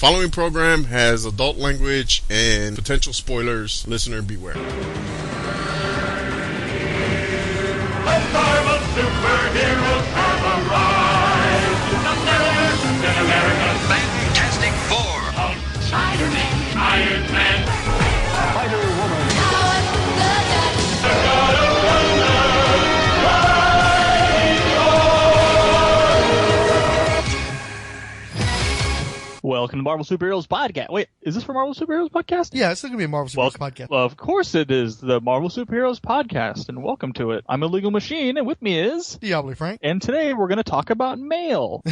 Following program has adult language and potential spoilers. Listener beware. The Marvel superheroes have arrived. Captain America, Fantastic Four, Hulk, Spider-Man, Iron Man, Spider-Woman, the God of Thunder. Welcome to Marvel Superheroes Podcast. Wait, is this for Marvel Superheroes Podcast? Yeah, it's still going to be a Marvel Superheroes Podcast. Well, of course it is the Marvel Superheroes Podcast, and welcome to it. I'm Illegal Machine, and with me is... Diabolu Frank. And today we're going to talk about mail.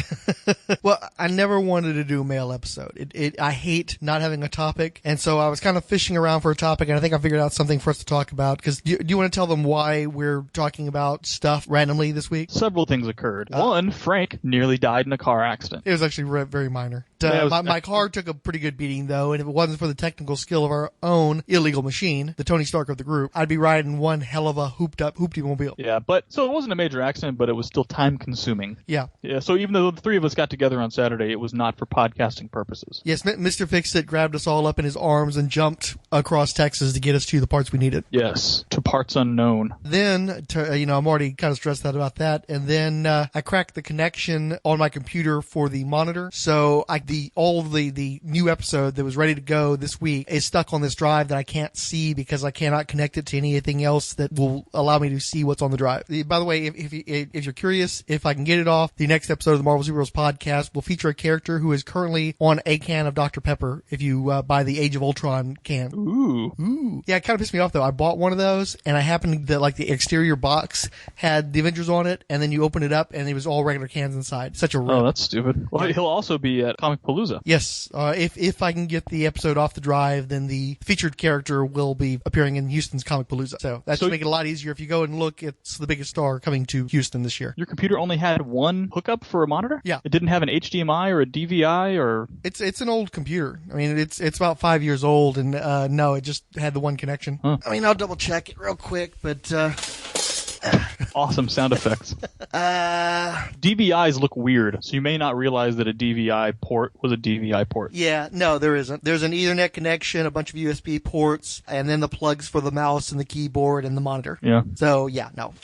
Well, I never wanted to do a mail episode. I hate not having a topic, and so I was kind of fishing around for a topic, and I think I figured out something for us to talk about, because do you want to tell them why we're talking about stuff randomly this week? Several things occurred. One, Frank nearly died in a car accident. It was actually very minor. My car took a pretty good beating, though, and if it wasn't for the technical skill of our own illegal machine, the Tony Stark of the group, I'd be riding one hell of a hooped-up hoopty-mobile. Yeah, so it wasn't a major accident, but it was still time-consuming. Yeah. Yeah, so even though the three of us got together on Saturday, it was not for podcasting purposes. Yes, Mr. Fix-It grabbed us all up in his arms and jumped across Texas to get us to the parts we needed. Yes, to parts unknown. Then, I'm already kind of stressed out about that, and then I cracked the connection on my computer for the monitor, so all the new episode that was ready to go this week is stuck on this drive that I can't see because I cannot connect it to anything else that will allow me to see what's on the drive. By the way, if you're curious if I can get it off, the next episode of the Marvel Superheroes Podcast will feature a character who is currently on a can of Dr. Pepper if you buy the Age of Ultron can. Ooh. Yeah, it kind of pissed me off though. I bought one of those and I happened that the exterior box had the Avengers on it, and then you open it up and it was all regular cans inside. Such a rip. Oh, that's stupid. Well, he'll also be at Comic Palooza. Yes, if I can get the episode off the drive, then the featured character will be appearing in Houston's Comic Palooza. So that should make it a lot easier. If you go and look, it's the biggest star coming to Houston this year. Your computer only had one hookup for a monitor? Yeah. It didn't have an HDMI or a DVI or... It's an old computer. I mean, it's about 5 years old, and no, it just had the one connection. Huh. I mean, I'll double check it real quick, but... Awesome sound effects. DVIs look weird, so you may not realize that a DVI port was a DVI port. Yeah, no, there isn't. There's an Ethernet connection, a bunch of USB ports, and then the plugs for the mouse and the keyboard and the monitor. Yeah. So, yeah, no.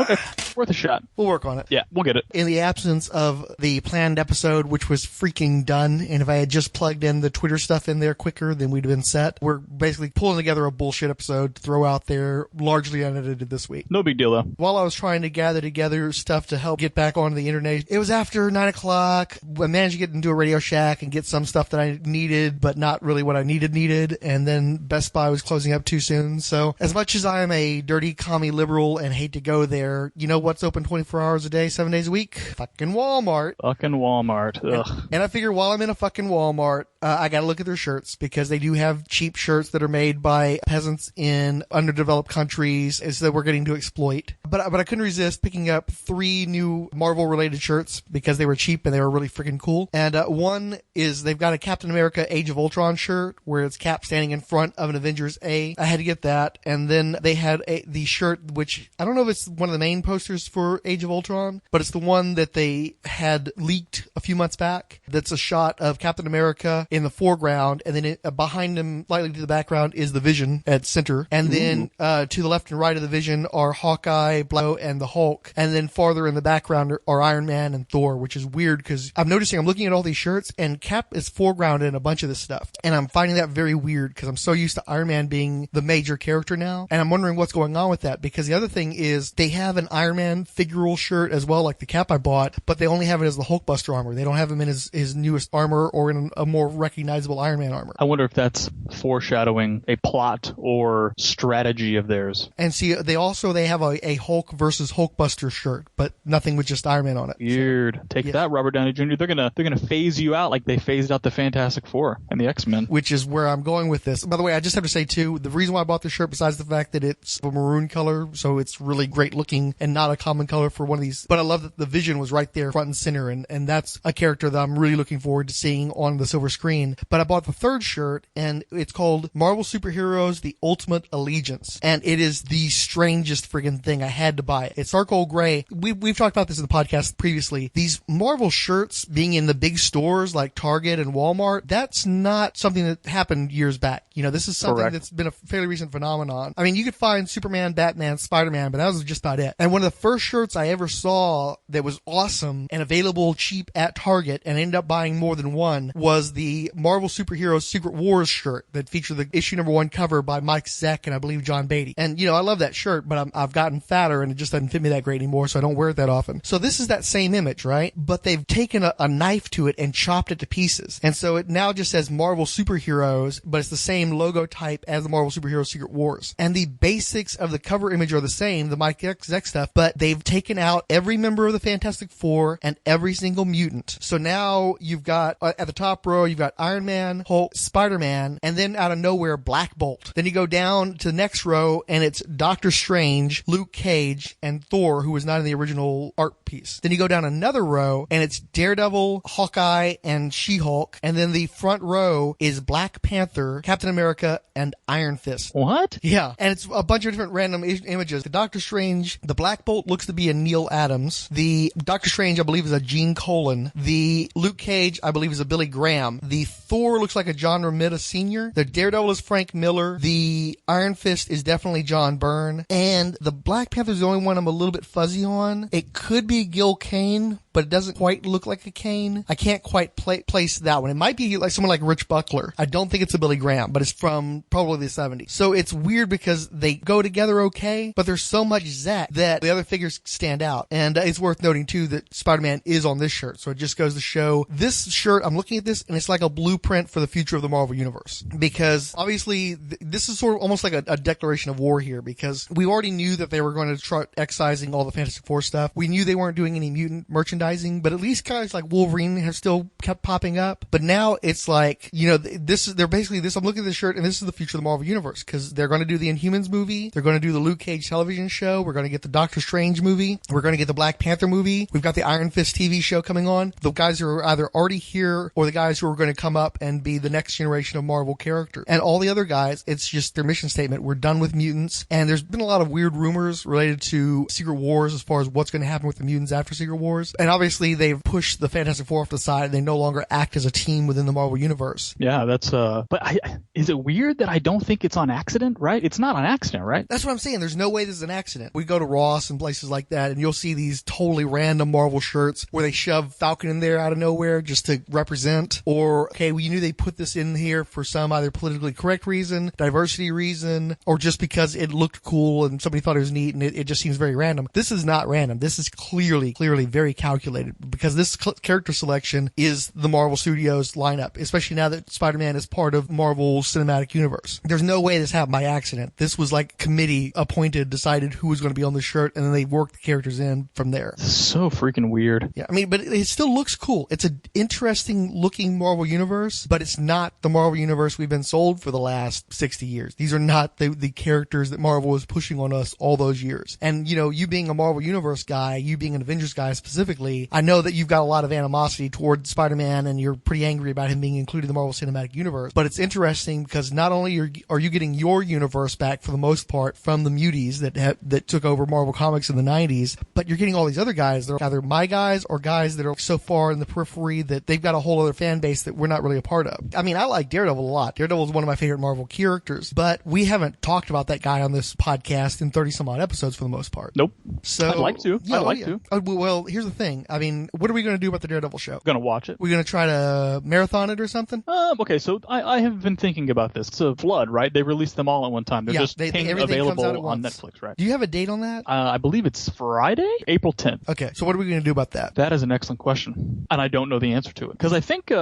Okay, worth a shot. We'll work on it. Yeah, we'll get it. In the absence of the planned episode, which was freaking done, and if I had just plugged in the Twitter stuff in there quicker, then we'd have been set. We're basically pulling together a bullshit episode to throw out there, largely unedited this week. No big deal, though. While I was trying to gather together stuff to help get back onto the internet, it was after 9 o'clock. I managed to get into a Radio Shack and get some stuff that I needed, but not really what I needed. And then Best Buy was closing up too soon. So as much as I am a dirty commie liberal and hate to go there, you know what's open 24 hours a day, 7 days a week? Fucking Walmart. Fucking Walmart. Ugh. And I figure while I'm in a fucking Walmart, I gotta look at their shirts because they do have cheap shirts that are made by peasants in underdeveloped countries that we're getting to exploit. But I couldn't resist picking up 3 new Marvel-related shirts because they were cheap and they were really freaking cool. And one is they've got a Captain America Age of Ultron shirt where it's Cap standing in front of an Avengers A. I had to get that. And then they had the shirt, which I don't know if it's one of the main posters for Age of Ultron, but it's the one that they had leaked a few months back. That's a shot of Captain America in the foreground, and then behind him, slightly to the background, is the Vision at center. And then to the left and right of the Vision are Hawkeye, Black Widow, and the Hulk. And then farther in the background are Iron Man and Thor, which is weird because I'm looking at all these shirts, and Cap is foregrounded in a bunch of this stuff. And I'm finding that very weird because I'm so used to Iron Man being the major character now. And I'm wondering what's going on with that, because the other thing is they have an Iron Man figural shirt as well, like the Cap I bought, but they only have it as the Hulkbuster armor. They don't have him in his newest armor or in a more recognizable Iron Man armor. I wonder if that's foreshadowing a plot or strategy of theirs. And see, they have a Hulk versus Hulkbuster shirt, but nothing with just Iron Man on it. Weird. So, take that, Robert Downey Jr. They're gonna phase you out like they phased out the Fantastic Four and the X-Men. Which is where I'm going with this. By the way, I just have to say too, the reason why I bought this shirt, besides the fact that it's a maroon color, so it's really great looking and not a common color for one of these, but I love that the Vision was right there front and center, and that's a character that I'm really looking forward to seeing on the silver screen. But I bought the third shirt, and it's called Marvel Superheroes: The Ultimate Allegiance, and it is the strangest friggin' thing. thing. I had to buy it. It's charcoal gray. We've talked about this in the podcast previously. These Marvel shirts being in the big stores like Target and Walmart, that's not something that happened years back. You know, this is something Correct. that's been a fairly recent phenomenon. I mean, you could find Superman, Batman, Spider-Man, but that was just about it. And one of the first shirts I ever saw that was awesome and available cheap at Target and ended up buying more than one was the Marvel Superhero Secret Wars shirt that featured the issue #1 cover by Mike Zeck and I believe John Beatty. And, you know, I love that shirt, but I've gotten fatter and it just doesn't fit me that great anymore, so I don't wear it that often. So this is that same image, right? But they've taken a knife to it and chopped it to pieces. And so it now just says Marvel Superheroes, but it's the same logo type as the Marvel Superhero Secret Wars. And the basics of the cover image are the same, the Mike Zeck stuff, but they've taken out every member of the Fantastic Four and every single mutant. So now you've got, at the top row, you've got Iron Man, Hulk, Spider-Man, and then out of nowhere, Black Bolt. Then you go down to the next row, and it's Doctor Strange, Luke Cage, and Thor, who was not in the original art piece. Then you go down another row, and it's Daredevil, Hawkeye, and She-Hulk. And then the front row is Black Panther, Captain America, and Iron Fist. What? Yeah, and it's a bunch of different random images. The Doctor Strange, the Black Bolt looks to be a Neil Adams. The Doctor Strange, I believe, is a Gene Colan. The Luke Cage, I believe, is a Billy Graham. The Thor looks like a John Romita Sr. The Daredevil is Frank Miller. The Iron Fist is definitely John Byrne. And the Black Panther is the only one I'm a little bit fuzzy on. It could be Gil Kane, but it doesn't quite look like a Kane. I can't quite place that one. It might be like someone like Rich Buckler. I don't think it's a Billy Graham, but it's from probably the 70s. So it's weird because they go together okay, but there's so much Zack that the other figures stand out. And it's worth noting too that Spider-Man is on this shirt. So it just goes to show this shirt, I'm looking at this and it's like a blueprint for the future of the Marvel Universe. Because obviously this is sort of almost like a declaration of war here, because we already knew that they were going to start excising all the Fantastic Four stuff. We knew they weren't doing any mutant merchandising, but at least guys like Wolverine have still kept popping up. But now it's like, you know, they're basically this, I'm looking at this shirt and this is the future of the Marvel Universe, because they're going to do the Inhumans movie. They're going to do the Luke Cage television show. We're going to get the Doctor Strange movie. We're going to get the Black Panther movie. We've got the Iron Fist TV show coming on. The guys who are either already here or the guys who are going to come up and be the next generation of Marvel characters. And all the other guys, it's just their mission statement. We're done with mutants. And there's been a lot of weird rumors related to Secret Wars as far as what's going to happen with the mutants after Secret Wars. And obviously they've pushed the Fantastic Four off the side and they no longer act as a team within the Marvel Universe. Yeah, that's but is it weird that I don't think it's on accident, right? It's not on accident, right? That's what I'm saying. There's no way this is an accident. We go to Ross and places like that and you'll see these totally random Marvel shirts where they shove Falcon in there out of nowhere just to represent, or, okay, well, you knew they put this in here for some either politically correct reason, diversity reason, or just because it looked cool and somebody thought it was neat and it just seems very random. This is not random. This is clearly very calculated, because this character selection is the Marvel Studios lineup, especially now that Spider-Man is part of Marvel's cinematic universe. There's no way this happened by accident. This was like committee appointed, decided who was going to be on the shirt, and then they worked the characters in from there. So freaking weird. Yeah, I mean, but it still looks cool. It's an interesting looking Marvel universe, but it's not the Marvel universe we've been sold for the last 60 years. These are not the characters that Marvel was pushing on us all those years. And, you know, you being a Marvel Universe guy, you being an Avengers guy specifically, I know that you've got a lot of animosity toward Spider-Man and you're pretty angry about him being included in the Marvel Cinematic Universe. But it's interesting because not only are you getting your universe back for the most part from the muties that took over Marvel Comics in the 90s, but you're getting all these other guys that are either my guys or guys that are so far in the periphery that they've got a whole other fan base that we're not really a part of. I mean, I like Daredevil a lot. Daredevil is one of my favorite Marvel characters, but we haven't talked about that guy on this podcast in 30 some odd episodes for the most part. Nope. So I'd like to. Yeah, I'd like to. Well, here's the thing. I mean, what are we going to do about the Daredevil show? Gonna watch it. We're going to try to marathon it or something? Okay, so I have been thinking about this. It's a flood, right? They released them all at one time. They're Yeah, just everything comes out at available on once. Netflix, right? Do you have a date on that? I believe it's Friday, April 10th. Okay, so what are we going to do about that? That is an excellent question, and I don't know the answer to it because I think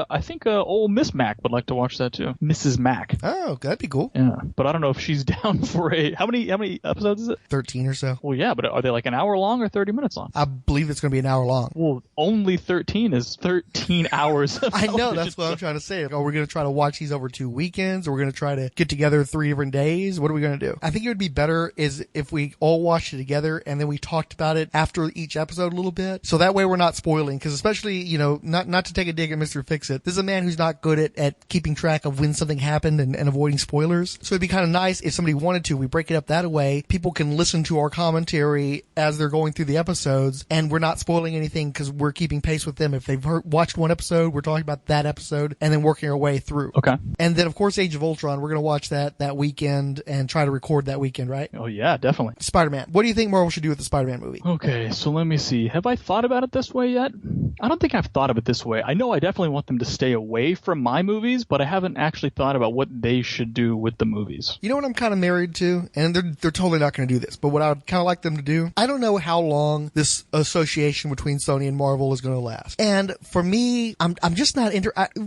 old Miss Mac would like to watch that too. Mrs. Mac. Oh, that'd be cool. Yeah, but I don't know if she's down for how many episodes is it? 13 or so. Well, yeah, but are they like an hour long or 30 minutes long? I believe it's going to be an hour long. long. Well, only 13 is 13 hours of I know, television. that's what I'm trying to say. Are we going to try to watch these over 2 weekends? Or we're going to try to get together 3 different days? What are we going to do? I think it would be better is if we all watched it together and then we talked about it after each episode a little bit. So that way we're not spoiling. Because especially, you know, not to take a dig at Mr. Fix-It, this is a man who's not good at keeping track of when something happened and avoiding spoilers. So it'd be kind of nice if somebody wanted to. We break it up that way. People can listen to our commentary as they're going through the episodes, and we're not spoiling anything because we're keeping pace with them. If they've watched one episode, we're talking about that episode and then working our way through. Okay. And then, of course, Age of Ultron, we're going to watch that weekend and try to record that weekend, right? Oh, yeah, definitely. Spider-Man. What do you think Marvel should do with the Spider-Man movie? Okay, so let me see. Have I thought about it this way yet? I don't think I've thought of it this way. I know I definitely want them to stay away from my movies, but I haven't actually thought about what they should do with the movies. You know what I'm kind of married to? And they're totally not going to do this, but what I would kind of like them to do, I don't know how long this association between Sony and Marvel is going to last. And for me, I'm just not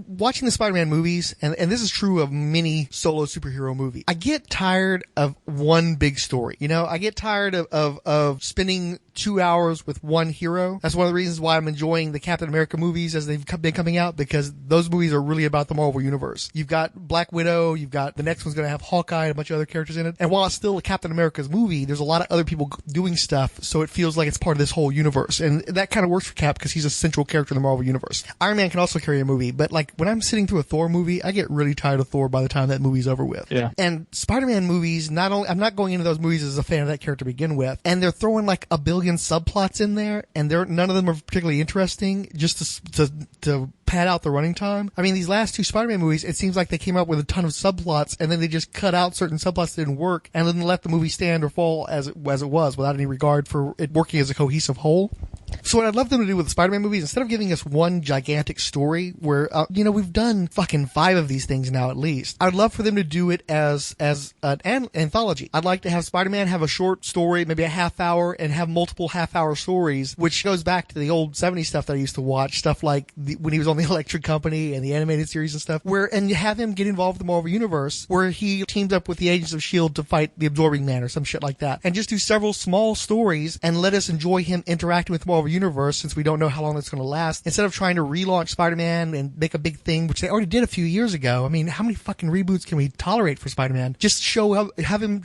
watching the Spider-Man movies, and this is true of many solo superhero movies. I get tired of one big story. You know, I get tired of spending 2 hours with one hero. That's one of the reasons why I'm enjoying the Captain America movies as they've been coming out, because those movies are really about the Marvel Universe. You've got Black Widow, you've got the next one's going to have Hawkeye and a bunch of other characters in it. And while it's still a Captain America's movie, there's a lot of other people doing stuff, so it feels like it's part of this whole universe. And that kind of works for Cap because he's a central character in the Marvel Universe. Iron Man can also carry a movie, but like when I'm sitting through a Thor movie, I get really tired of Thor by the time that movie's over with. Yeah. And Spider-Man movies, I'm not going into those movies as a fan of that character to begin with, and they're throwing like a billion subplots in there, and none of them are particularly interesting, just to pad out the running time. I mean, these last 2 Spider-Man movies, it seems like they came up with a ton of subplots, and then they just cut out certain subplots that didn't work, and then let the movie stand or fall as it was, without any regard for it working as a cohesive whole. So what I'd love them to do with the Spider-Man movies, instead of giving us one gigantic story where, we've done fucking 5 of these things now at least, I'd love for them to do it as an anthology. I'd like to have Spider-Man have a short story, maybe a half hour, and have multiple half-hour stories, which goes back to the old 70s stuff that I used to watch, stuff like when he was on the Electric Company and the animated series and stuff, and you have him get involved with the Marvel Universe, where he teamed up with the Agents of S.H.I.E.L.D. to fight the Absorbing Man or some shit like that, and just do several small stories and let us enjoy him interacting with the Marvel Universe, since we don't know how long that's going to last, instead of trying to relaunch Spider-Man and make a big thing, which they already did a few years ago. I mean, how many fucking reboots can we tolerate for Spider-Man? Just have him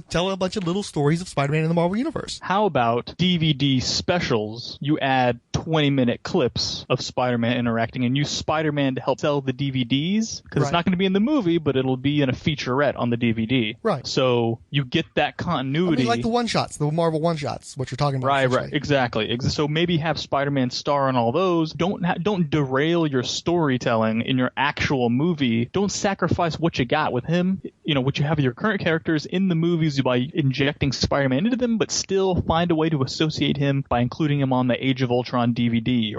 tell a bunch of little stories of Spider-Man in the Marvel Universe. How about DVD specials? You add 20-minute clips of Spider-Man interacting and use Spider-Man to help sell the DVDs, because it's not going to be in the movie, but it'll be in a featurette on the DVD. Right. So you get that continuity. Like the one-shots, the Marvel one-shots, what you're talking about. Right, exactly. So maybe have Spider-Man star on all those. Don't derail your storytelling in your actual movie. Don't sacrifice what you got with him. What you have of your current characters in the movies by injecting Spider-Man into them, but still find a way to associate him by including him on the Age of Ultron DVD,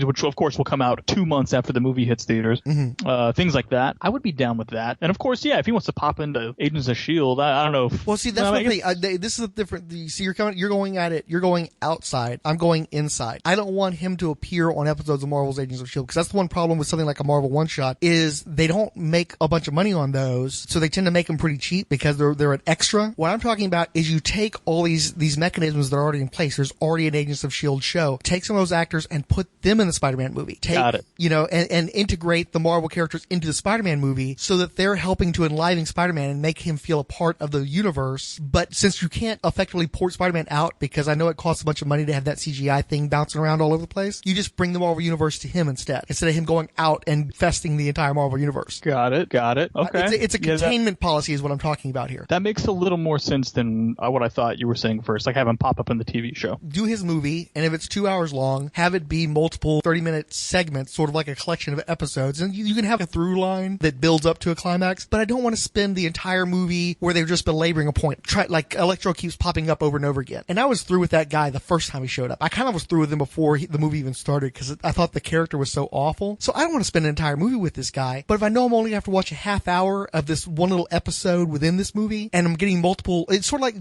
which of course will come out 2 months after the movie hits theaters. Mm-hmm. Things like that. I would be down with that. And of course, yeah, if he wants to pop into Agents of S.H.I.E.L.D., I don't know. Well, see, that's the thing. This is a different. See, you're going at it. You're going outside. I'm going inside. I don't want him to appear on episodes of Marvel's Agents of S.H.I.E.L.D. because that's the one problem with something like a Marvel one-shot is they don't make a bunch of money on those, so they tend to make them pretty cheap because they're an extra. What I'm talking about is you take all these mechanisms that are already in place. There's already an Agents of S.H.I.E.L.D. show. Take some of those actors and put them in the Spider-Man movie. Got it. And integrate the Marvel characters into the Spider-Man movie so that they're helping to enliven Spider-Man and make him feel a part of the universe. But since you can't effectively port Spider-Man out because I know it costs a bunch of money to have that CGI thing bouncing around all over the place, you just bring the Marvel Universe to him instead of him going out and infesting the entire Marvel Universe. Got it. Okay. It's a containment policy is what I'm talking about here. That makes a little more sense than what I thought you were saying first, like have him pop up in the TV show. Do his movie, and if it's 2 hours long, have it be multiple 30-minute segments, sort of like a collection of episodes, and you can have a through line that builds up to a climax, but I don't want to spend the entire movie where they've just belaboring a point. Like Electro keeps popping up over and over again. And I was through with that guy the first time he showed up. I kind of was through with him before the movie even started because I thought the character was so awful. So I don't want to spend an entire movie with this guy, but if I know I'm only going to have to watch a half hour of this one one little episode within this movie, and I'm getting multiple. It's sort of like,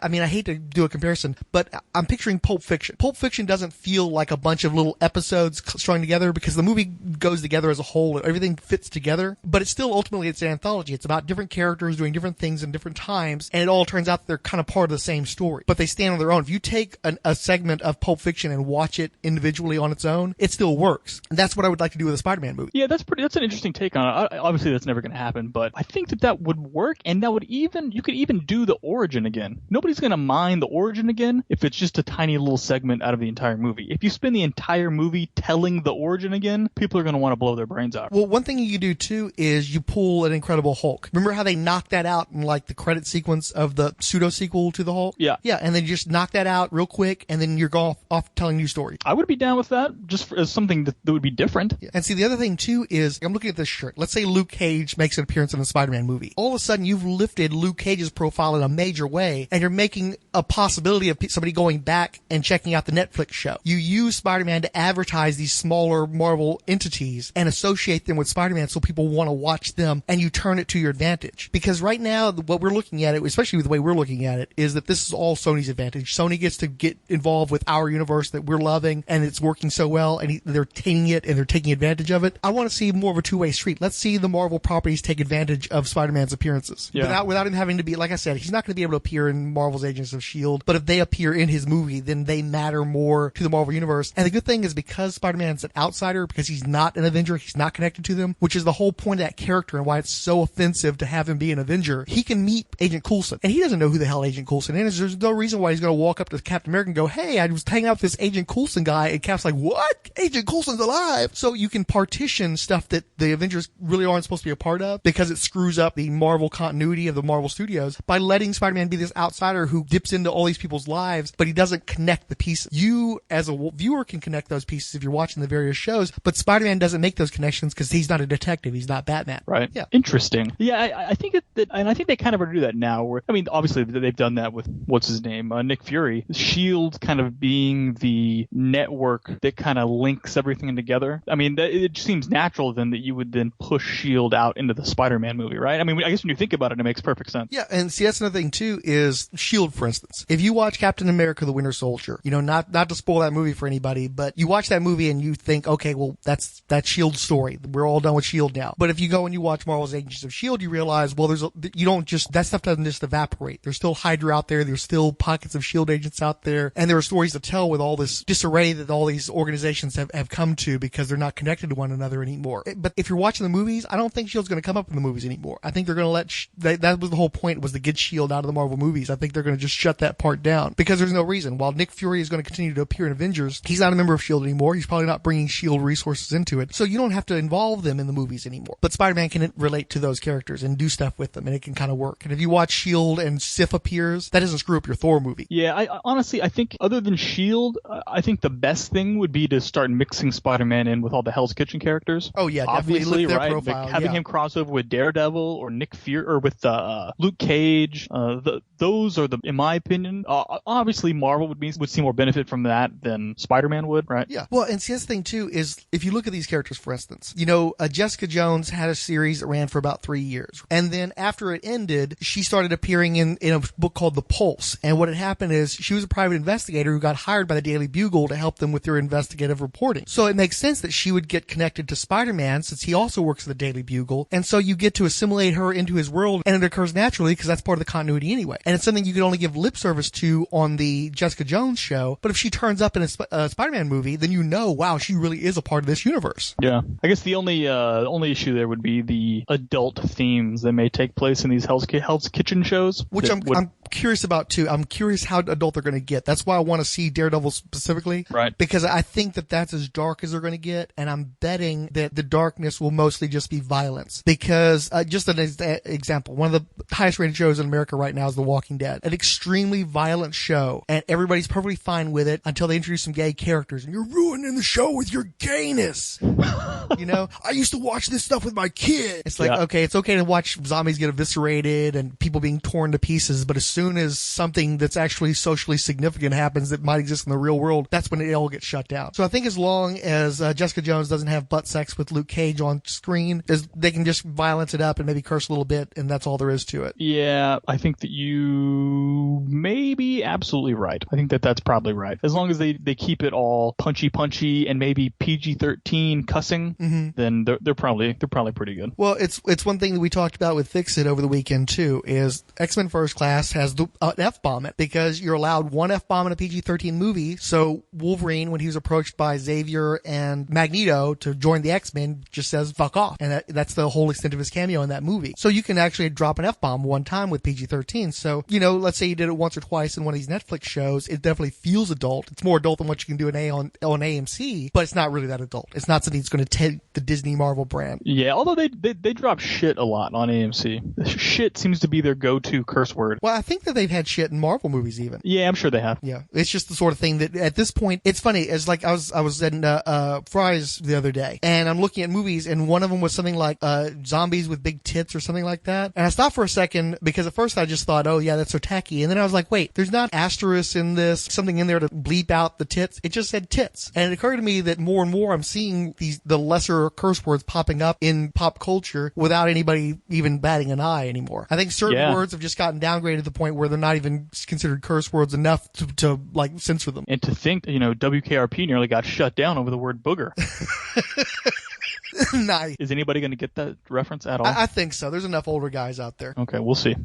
I mean, I hate to do a comparison, but I'm picturing Pulp Fiction. Pulp Fiction doesn't feel like a bunch of little episodes strung together because the movie goes together as a whole. Everything fits together, but it's still ultimately it's an anthology. It's about different characters doing different things in different times, and it all turns out that they're kind of part of the same story, but they stand on their own. If you take a segment of Pulp Fiction and watch it individually on its own, it still works. And that's what I would like to do with a Spider-Man movie. Yeah, that's an interesting take on it. Obviously, that's never going to happen, but I think that would work, and you could even do the origin again. Nobody's going to mind the origin again if it's just a tiny little segment out of the entire movie. If you spend the entire movie telling the origin again, people are going to want to blow their brains out. Well, one thing you do too is you pull an Incredible Hulk. Remember how they knocked that out in like the credit sequence of the pseudo sequel to the Hulk? Yeah. Yeah, and then you just knock that out real quick, and then you're off telling new story. I would be down with that, just as something that would be different. Yeah. And see, the other thing too is, I'm looking at this shirt. Let's say Luke Cage makes an appearance in a Spider-Man movie. All of a sudden, you've lifted Luke Cage's profile in a major way, and you're making a possibility of somebody going back and checking out the Netflix show. You use Spider-Man to advertise these smaller Marvel entities and associate them with Spider-Man so people want to watch them, and you turn it to your advantage. Because right now, what we're looking at it, especially the way we're looking at it, is that this is all Sony's advantage. Sony gets to get involved with our universe that we're loving, and it's working so well, and they're taking it and they're taking advantage of it. I want to see more of a two-way street. Let's see the Marvel properties take advantage of Spider-Man's appearances. Yeah. Without him having to be, like I said, he's not going to be able to appear in Marvel's Agents of S.H.I.E.L.D., but if they appear in his movie, then they matter more to the Marvel Universe. And the good thing is, because Spider-Man's an outsider, because he's not an Avenger, he's not connected to them, which is the whole point of that character and why it's so offensive to have him be an Avenger, he can meet Agent Coulson. And he doesn't know who the hell Agent Coulson is. There's no reason why he's going to walk up to Captain America and go, hey, I was hanging out with this Agent Coulson guy, and Cap's like, what? Agent Coulson's alive! So you can partition stuff that the Avengers really aren't supposed to be a part of, because it screws up the Marvel continuity of the Marvel Studios, by letting Spider-Man be this outsider who dips into all these people's lives, but he doesn't connect the pieces. You, as a viewer, can connect those pieces if you're watching the various shows, but Spider-Man doesn't make those connections because he's not a detective. He's not Batman. Right. Yeah. Interesting. Yeah, I think and I think they kind of do that now. Where, I mean, obviously they've done that with what's his name, Nick Fury. S.H.I.E.L.D. kind of being the network that kind of links everything together. I mean, it just seems natural then that you would then push S.H.I.E.L.D. out into the Spider-Man movie, right? I mean, I guess when you think about it, it makes perfect sense. Yeah, and see, that's another thing too, is S.H.I.E.L.D., for instance. If you watch Captain America: The Winter Soldier, not to spoil that movie for anybody, but you watch that movie and you think, okay, well, that's S.H.I.E.L.D.'s story. We're all done with S.H.I.E.L.D. now. But if you go and you watch Marvel's Agents of S.H.I.E.L.D., you realize, well, that stuff doesn't just evaporate. There's still Hydra out there. There's still pockets of S.H.I.E.L.D. agents out there. And there are stories to tell with all this disarray that all these organizations have come to because they're not connected to one another anymore. But if you're watching the movies, I don't think S.H.I.E.L.D.'s going to come up in the movies anymore. I think they're going to that was the whole point, was to get S.H.I.E.L.D. out of the Marvel movies. I think they're going to just shut that part down because there's no reason. While Nick Fury is going to continue to appear in Avengers, he's not a member of S.H.I.E.L.D. anymore. He's probably not bringing S.H.I.E.L.D. resources into it. So you don't have to involve them in the movies anymore. But Spider-Man can relate to those characters and do stuff with them, and it can kind of work. And if you watch S.H.I.E.L.D. and Sif appears, that doesn't screw up your Thor movie. Yeah, I honestly, I think other than S.H.I.E.L.D., I think the best thing would be to start mixing Spider-Man in with all the Hell's Kitchen characters. Oh yeah, obviously, definitely lift their right? profile. Like having him cross over with Daredevil or Nick Fury or with Luke Cage. Those are in my opinion, obviously Marvel would see more benefit from that than Spider-Man would, right? Yeah. Well, and see, the thing too is, if you look at these characters, for instance, Jessica Jones had a series that ran for about 3 years, and then after it ended, she started appearing in a book called The Pulse. And what had happened is, she was a private investigator who got hired by the Daily Bugle to help them with their investigative reporting. So it makes sense that she would get connected to Spider-Man, since he also works at the Daily Bugle, and so you get to assimilate her into his world, and it occurs naturally because that's part of the continuity anyway. And it's something you could only give lip service to on the Jessica Jones show, but if she turns up in a Spider-Man movie, then wow, she really is a part of this universe. Yeah. I guess the only issue there would be the adult themes that may take place in these Hell's Kitchen shows. Which I'm curious about too. I'm curious how adult they're going to get. That's why I want to see Daredevil specifically. Right. Because I think that's as dark as they're going to get, and I'm betting that the darkness will mostly just be violence. Because, just an example, one of the highest rated shows in America right now is The Walking Dead. An extremely violent show, and everybody's perfectly fine with it until they introduce some gay characters, and you're ruining the show with your gayness. I used to watch this stuff with my kid. It's like, okay, it's okay to watch zombies get eviscerated and people being torn to pieces, but as soon as something that's actually socially significant happens that might exist in the real world, that's when it all gets shut down. So I think as long as Jessica Jones doesn't have butt sex with Luke Cage on screen, they can just violence it up and maybe curse a little bit, and that's all there is to it. Yeah, I think that you may be absolutely right. I think that that's probably right. As long as they keep it all punchy and maybe PG-13 cussing, then they're probably pretty good. Well, it's one thing that we talked about with Fix It over the weekend too, is X-Men First Class has the F-bomb it, because you're allowed one F-bomb in a PG-13 movie. So Wolverine, when he was approached by Xavier and Magneto to join the X-Men, just says fuck off, and that's the whole extent of his cameo in that movie. So you can actually drop an F-bomb one time with PG-13. So, let's say you did it once or twice in one of these Netflix shows, it definitely feels adult. It's more adult than what you can do on AMC, but it's not really that adult. It's not something that's going to take the Disney Marvel brand. Yeah, although they drop shit a lot on AMC. Shit seems to be their go-to curse word. Well, I think that they've had shit in Marvel movies even. Yeah, I'm sure they have. Yeah, it's just the sort of thing that at this point, it's funny. It's like I was in Fry's the other day, and I'm looking at movies, and one of them was something like zombies with big tits or something like that. And I stopped for a second because at first I just thought, oh yeah, that's so tacky. And then I was like, wait, there's not asterisks in this, something in there to bleep out the tits. It just said tits. And it occurred to me that more and more I'm seeing the lesser curse words popping up in pop culture without anybody even batting an eye anymore. I think certain words have just gotten downgraded to the point where they're not even considered curse words enough to like censor them. And to think, WKRP nearly got shut down over the word booger. Nice. Is anybody going to get that reference at all? I think so. There's enough older guys out there. Okay, we'll see.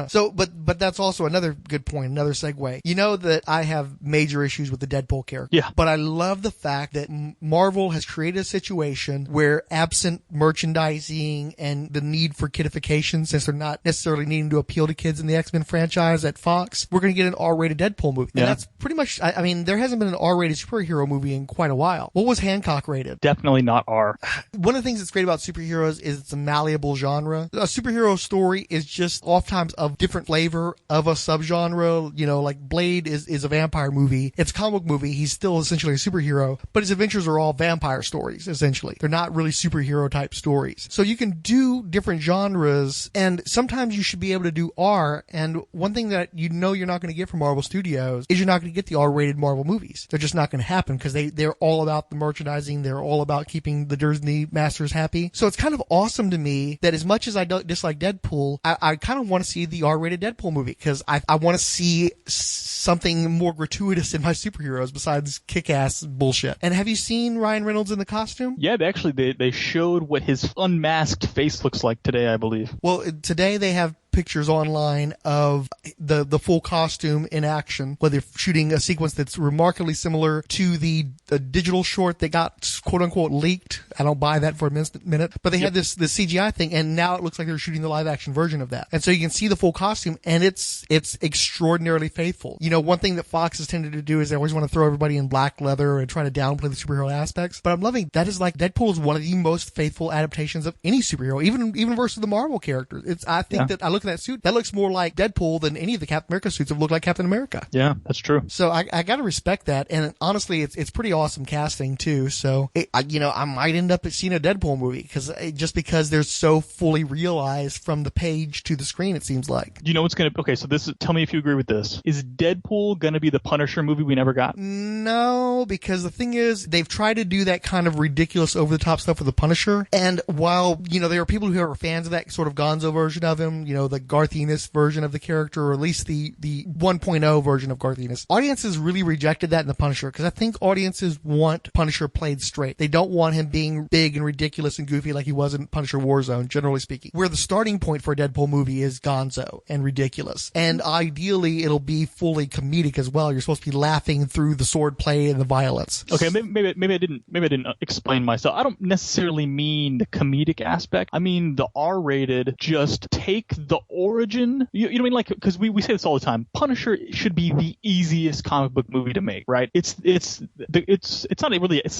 So, but that's also another good point, another segue. You know that I have major issues with the Deadpool character. Yeah. But I love the fact that Marvel has created a situation where, absent merchandising and the need for kidification, since they're not necessarily needing to appeal to kids in the X-Men franchise at Fox, we're going to get an R-rated Deadpool movie. Yeah. And that's pretty much, I mean, there hasn't been an R-rated superhero movie in quite a while. What was Hancock rated? Definitely not R. One of the things that's great about superheroes is it's a malleable genre. A superhero story is just oftentimes of different flavor of a subgenre. Like Blade is a vampire movie. It's a comic book movie. He's still essentially a superhero, but his adventures are all vampire stories, essentially. They're not really superhero type stories. So you can do different genres, and sometimes you should be able to do R. And one thing that you're not going to get from Marvel Studios is you're not going to get the R-rated Marvel movies. They're just not going to happen because they're all about the merchandising. They're all about keeping the Disney masters happy. So it's kind of awesome to me that as much as I don't dislike Deadpool, I kind of want to see the R-rated Deadpool movie because I want to see something more gratuitous in my superheroes besides kick-ass bullshit. And have you seen Ryan Reynolds in the costume? Yeah, they showed what his unmasked face looks like today, I believe. Well, today they have pictures online of the full costume in action, where they're shooting a sequence that's remarkably similar to the digital short that got quote unquote leaked. I don't buy that for a minute, but they had this CGI thing, and now it looks like they're shooting the live action version of that. And so you can see the full costume, and it's extraordinarily faithful. One thing that Fox has tended to do is they always want to throw everybody in black leather and try to downplay the superhero aspects. But I'm loving that is like Deadpool is one of the most faithful adaptations of any superhero, even versus the Marvel characters. I think that I look at that suit, that looks more like Deadpool than any of the Captain America suits have looked like Captain America. Yeah, that's true. So I got to respect that, and honestly, it's pretty awesome casting too. So I might end up seeing a Deadpool movie because they're so fully realized from the page to the screen. It seems like. Do you know what's gonna? Okay, so tell me if you agree with this. Is Deadpool gonna be the Punisher movie we never got? No, because the thing is, they've tried to do that kind of ridiculous, over the top stuff with the Punisher, and while there are people who are fans of that sort of Gonzo version of him, the Garth Ennis version of the character, or at least the 1.0 version of Garth Ennis. Audiences really rejected that in the Punisher because I think audiences want Punisher played straight. They don't want him being big and ridiculous and goofy like he was in Punisher Warzone, generally speaking. Where the starting point for a Deadpool movie is gonzo and ridiculous. And ideally, it'll be fully comedic as well. You're supposed to be laughing through the swordplay and the violence. Okay, maybe I didn't explain myself. I don't necessarily mean the comedic aspect. I mean the R-rated, just take the origin. You know what I mean? Like, because we say this all the time. Punisher should be the easiest comic book movie to make, right? It's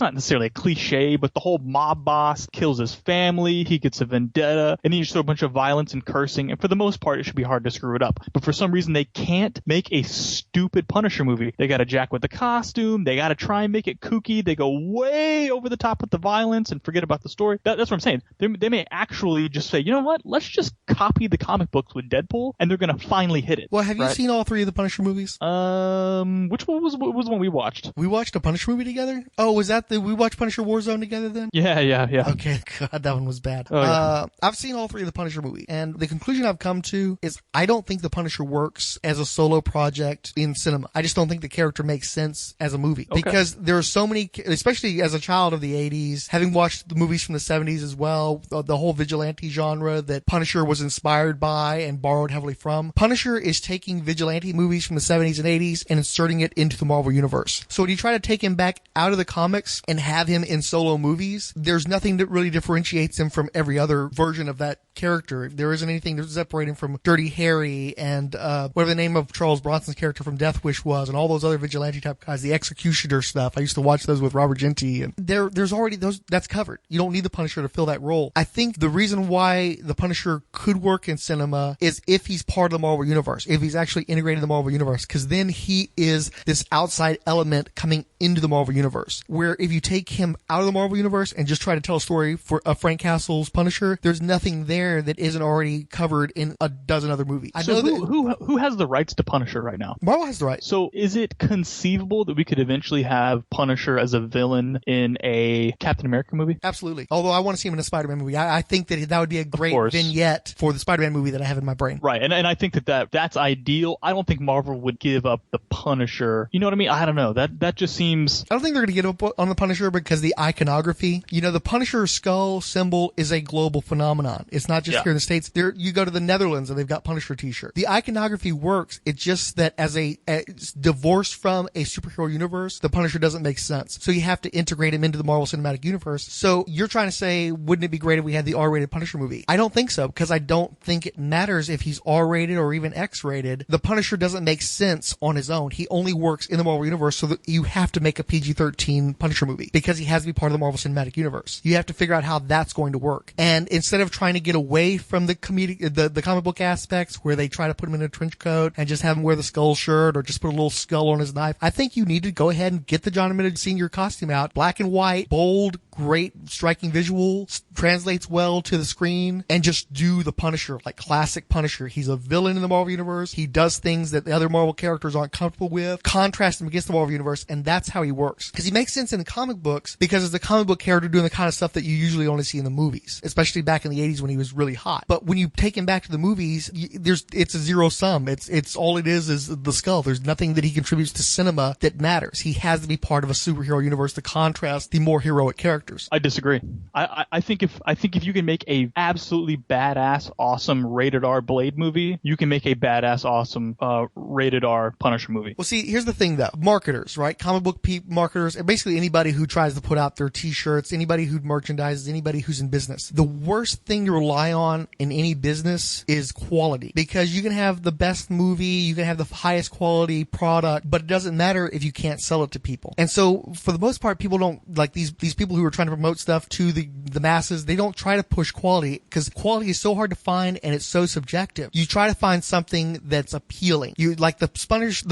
not necessarily a cliche, but the whole mob boss kills his family, he gets a vendetta, and then you just throw a bunch of violence and cursing, and for the most part, it should be hard to screw it up. But for some reason, they can't make a stupid Punisher movie. They got to jack with the costume, they got to try and make it kooky, they go way over the top with the violence and forget about the story. That's what I'm saying. They may actually just say, you know what? Let's just copy the comic comic books with Deadpool, and they're going to finally hit it. Well, have you seen all 3 of the Punisher movies? Which one was the one we watched? We watched a Punisher movie together? Oh, was that we watched Punisher Warzone together then? Yeah. Okay, God, that one was bad. Oh, yeah. I've seen all 3 of the Punisher movies, and the conclusion I've come to is I don't think the Punisher works as a solo project in cinema. I just don't think the character makes sense as a movie. Okay. Because there are so many, especially as a child of the 80s, having watched the movies from the 70s as well, the whole vigilante genre that Punisher was inspired by and borrowed heavily from. Punisher is taking vigilante movies from the 70s and 80s and inserting it into the Marvel Universe. So when you try to take him back out of the comics and have him in solo movies, there's nothing that really differentiates him from every other version of that character. There isn't anything to separate him from Dirty Harry and whatever the name of Charles Bronson's character from Death Wish was, and all those other vigilante type guys, the Executioner stuff. I used to watch those with Robert Ginty, and there's already those. That's covered. You don't need the Punisher to fill that role. I think the reason why the Punisher could work in cinema is if he's part of the Marvel Universe, if he's actually integrated in the Marvel Universe, because then he is this outside element coming into the Marvel Universe. Where if you take him out of the Marvel Universe and just try to tell a story for Frank Castle's Punisher, there's nothing there that isn't already covered in a dozen other movies. I know who has the rights to Punisher right now? Marvel has the rights. So is it conceivable that we could eventually have Punisher as a villain in a Captain America movie? Absolutely. Although I want to see him in a Spider-Man movie. I think that would be a great vignette for the Spider-Man movie that I have in my brain. Right. And I think that's ideal. I don't think Marvel would give up the Punisher. You know what I mean? I don't know. That just seems... I don't think they're going to get up on the Punisher because the iconography, the Punisher skull symbol is a global phenomenon. It's not just here in the States. You go to the Netherlands and they've got Punisher t-shirt. The iconography works. It's just that as divorced from a superhero universe, the Punisher doesn't make sense. So you have to integrate him into the Marvel Cinematic Universe. So you're trying to say, wouldn't it be great if we had the R-rated Punisher movie? I don't think so, because I don't think it matters if he's R-rated or even X-rated. The Punisher doesn't make sense on his own. He only works in the Marvel Universe, so that you have to make a PG-13 Punisher movie because he has to be part of the Marvel Cinematic Universe. You have to figure out how that's going to work. And instead of trying to get away from the comedic, the comic book aspects where they try to put him in a trench coat and just have him wear the skull shirt or just put a little skull on his knife, I think you need to go ahead and get the John Romita Sr. costume out, black and white, bold, great, striking visual, translates well to the screen, and just do the Punisher, like classic Punisher. He's a villain in the Marvel Universe. He does things that the other Marvel characters aren't comfortable with. Contrast him against the Marvel Universe, and that's how he works. Because he makes sense in the comic books because it's the comic book character doing the kind of stuff that you usually only see in the movies, especially back in the 80s when he was really hot. But when you take him back to the movies, it's a zero sum. It's all it is the skull. There's nothing that he contributes to cinema that matters. He has to be part of a superhero universe to contrast the more heroic characters. I disagree. I think if you can make a absolutely badass, awesome rated R Blade movie, you can make a badass, awesome rated R Punisher movie. Well, see, here's the thing though. Marketers, right? Comic book marketers, and basically anybody who tries to put out their t-shirts, anybody who merchandises, anybody who's in business. The worst thing to rely on in any business is quality, because you can have the best movie, you can have the highest quality product, but it doesn't matter if you can't sell it to people. And so for the most part, people don't like these people who are trying to promote stuff to the masses. They don't try to push quality because quality is so hard to find and it's so subjective. You try to find something that's appealing. You like the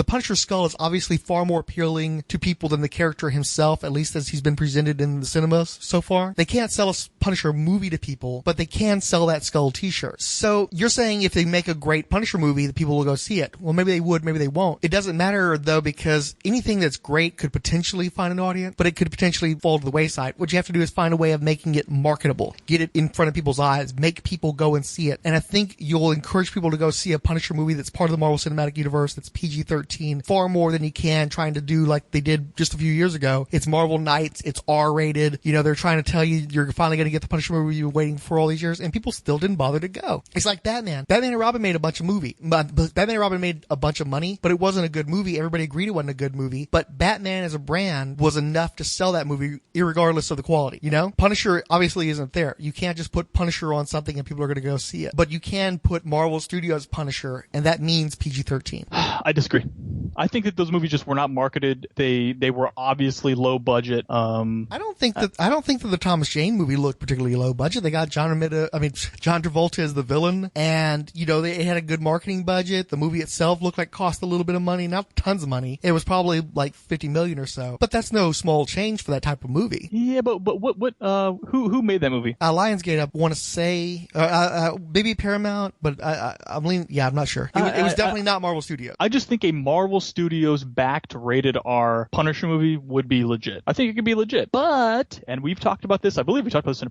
Punisher skull is obviously far more appealing to people than the character himself, at least as he's been presented in the cinemas so far. They can't sell a Punisher movie to people, but they can sell that skull t-shirt. So you're saying if they make a great Punisher movie, the people will go see it. Well, maybe they would, maybe they won't. It doesn't matter though, because anything that's great could potentially find an audience, but it could potentially fall to the wayside. What you have to do is find a way of making it marketable, get it in front of people's eyes, make people go and see it. And I think you'll encourage people to go see a Punisher movie that's part of the Marvel Cinematic Universe, that's PG-13, far more than you can trying to do like they did just a few years ago. It's Marvel Knights, it's R-rated. They're trying to tell you you're finally going to get the Punisher movie you've been waiting for all these years, and people still didn't bother to go. It's like Batman. Batman and Robin made a bunch of Batman and Robin made a bunch of money, but it wasn't a good movie. Everybody agreed it wasn't a good movie, but Batman as a brand was enough to sell that movie irregardless of the quality, Punisher obviously isn't there. You can't just put Punisher on something and people are going to go see it. But you can put Marvel Studios Punisher, and that means PG-13. I disagree. I think that those movies just were not marketed. They were obviously low budget. I don't think that the Thomas Jane movie looked particularly low budget. They got John Travolta as the villain, and they had a good marketing budget. The movie itself looked like it cost a little bit of money, not tons of money. It was probably like $50 million or so, but that's no small change for that type of movie. Yeah, but who made that movie? Lionsgate, I want to say, maybe Paramount, but I'm not sure. It was definitely not Marvel Studios. I just think a Marvel Studios backed rated R Punisher movie would be legit. I think it could be legit, but, and we've talked about this, I believe we talked about this in a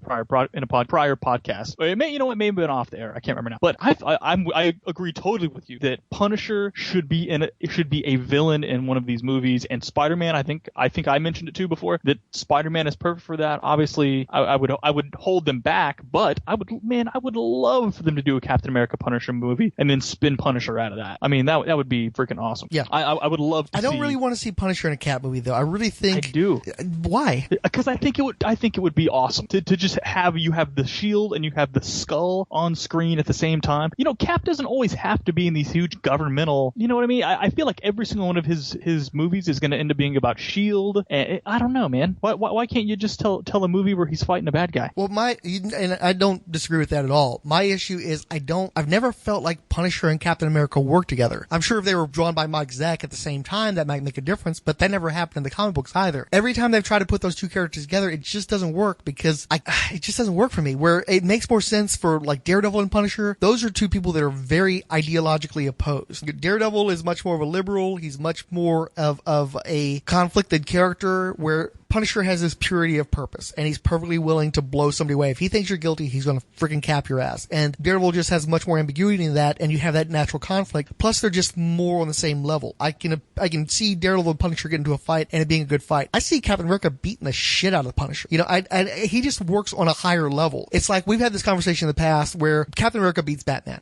prior podcast. It may have been off the air. I can't remember now. But I agree totally with you that Punisher should be a villain in one of these movies, and Spider-Man, I think I mentioned it too before, that Spider-Man is perfect for that. Obviously, I would hold them back, but I would love for them to do a Captain America Punisher movie and then spin Punisher out of that. I mean, that would be freaking awesome. Yeah. I would love to. I don't really want to see Punisher in a Cap movie, though. I really think I do. Why? Because I think it would be awesome to just have the shield and you have the skull on screen at the same time. Cap doesn't always have to be in these huge governmental. You know what I mean? I feel like every single one of his movies is going to end up being about shield. And I don't know, man. Why can't you just tell a movie where he's fighting a bad guy? Well, and I don't disagree with that at all. My issue is I've never felt like Punisher and Captain America work together. I'm sure if they were drawn by Mike Zeck at the same time, that might make a difference, but that never happened in the comic books either. Every time they've tried to put those two characters together, it just doesn't work because it just doesn't work for me. Where it makes more sense for like Daredevil and Punisher, those are two people that are very ideologically opposed. Daredevil is much more of a liberal. He's much more of a conflicted character, where Punisher has this purity of purpose, and he's perfectly willing to blow somebody away. If he thinks you're guilty, he's going to freaking cap your ass. And Daredevil just has much more ambiguity in that, and you have that natural conflict. Plus, they're just more on the same level. I can see Daredevil and Punisher get into a fight, and it being a good fight. I see Captain America beating the shit out of Punisher. He just works on a higher level. It's like we've had this conversation in the past where Captain America beats Batman.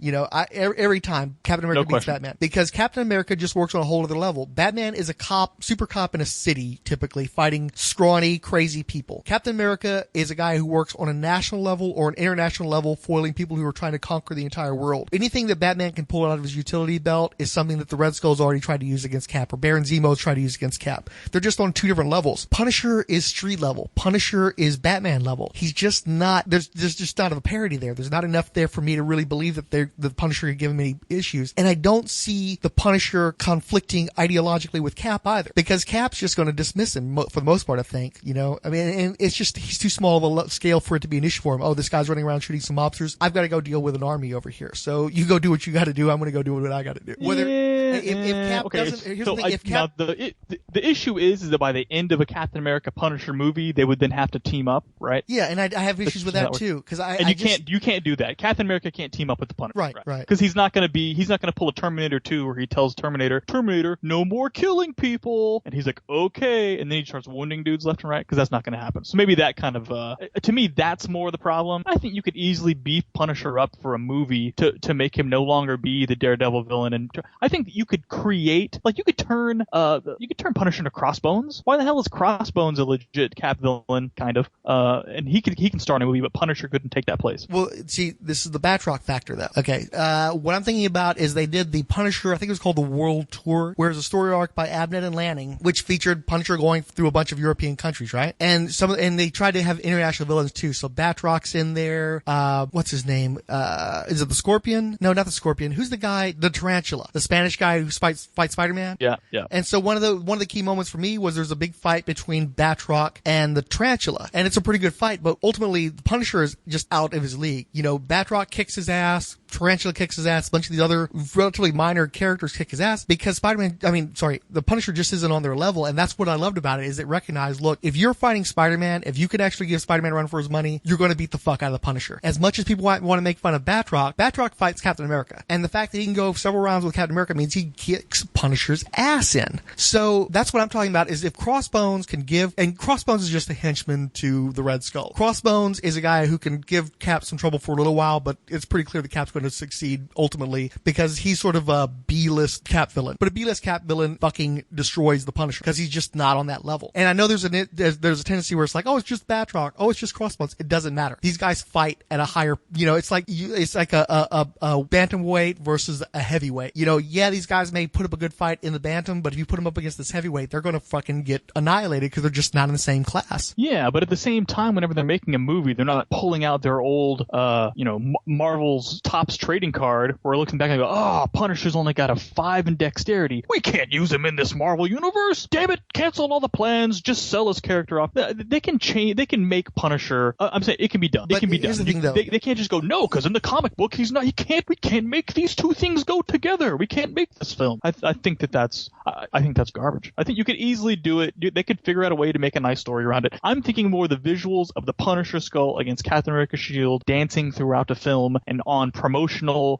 Every time Captain America beats Batman, because Captain America just works on a whole other level. Batman is a super cop in a city, typically fighting scrawny, crazy people. Captain America is a guy who works on a national level or an international level, foiling people who are trying to conquer the entire world. Anything that Batman can pull out of his utility belt is something that the Red Skull's already tried to use against Cap, or Baron Zemo's tried to use against Cap. They're just on two different levels. Punisher is street level. Punisher is Batman level. He's just not, there's just not a parity there. There's not enough there for me to really believe that the Punisher could give him any issues. And I don't see the Punisher conflicting ideologically with Cap either, because Cap's just going to dismiss him for the most part, I think. And it's just, he's too small of a scale for it to be an issue for him. Oh, this guy's running around shooting some mobsters. I've got to go deal with an army over here. So you go do what you got to do. I'm going to go do what I got to do. If Cap doesn't, here's the thing. If Cap, the issue is that by the end of a Captain America Punisher movie, they would then have to team up, right? Yeah, and I have issues with that too, because you can't do that. Captain America can't team up with the Punisher, right? Because he's not going to pull a Terminator 2 where he tells Terminator, no more killing people, and he's like, okay, and then he starts wounding dudes left and right, because that's not going to happen. So maybe that kind of, to me, that's more the problem. I think you could easily beef Punisher up for a movie to make him no longer be the Daredevil villain, and I think that you could create, like, you could turn Punisher into Crossbones. Why the hell is Crossbones a legit Cap villain, kind of? And he can star in a movie, but Punisher couldn't take that place. Well, see, this is the Batroc factor, though. Okay, what I'm thinking about is they did the Punisher, I think it was called the World Tour, where it was a story arc by Abnett and Lanning, which featured Punisher going through a bunch of European countries, right? And they tried to have international villains too. So Batroc's in there. What's his name? Is it the Scorpion? No, not the Scorpion. Who's the guy? The Tarantula, the Spanish guy who fights Spider-Man. Yeah. And so one of the key moments for me was there's a big fight between Batroc and the Tarantula, and it's a pretty good fight. But ultimately, the Punisher is just out of his league. Batroc kicks his ass. Tarantula kicks his ass. A bunch of these other relatively minor characters kick his ass because the Punisher just isn't on their level. And that's what I loved about it, is it recognized, look, if you're fighting Spider-Man, if you could actually give Spider-Man a run for his money, you're going to beat the fuck out of the Punisher. As much as people want to make fun of Batroc fights Captain America. And the fact that he can go several rounds with Captain America means he kicks Punisher's ass in. So that's what I'm talking about, is if Crossbones can give, and Crossbones is just a henchman to the Red Skull. Crossbones is a guy who can give Cap some trouble for a little while, but it's pretty clear that Cap's going to succeed ultimately because he's sort of a B-list Cap villain. But a B-list Cap villain fucking destroys the Punisher because he's just not on that level. And I know there's there's a tendency where it's like, oh, it's just Batroc, oh, it's just Crossbones. It doesn't matter. These guys fight at a higher, it's like a bantamweight versus a heavyweight. Yeah, these guys may put up a good fight in the bantam, but if you put them up against this heavyweight, they're going to fucking get annihilated because they're just not in the same class. Yeah, but at the same time, whenever they're making a movie, they're not pulling out their old, Marvel's Topps trading card where looking back and go, oh, Punisher's only got a 5 in dexterity. We can't use him in this Marvel universe. Damn it, cancel all the plans. Just sell his character off. They can change. They can make Punisher. I'm saying it can be done. It can be done. Here's the thing, though. They can't just go, no, because in the comic book he's not. We can't make these two things go together. We can't make this film. I think that's garbage. I think you could easily do it. They could figure out a way to make a nice story around it. I'm thinking more the visuals of the Punisher skull against Captain America's shield dancing throughout the film and on promotional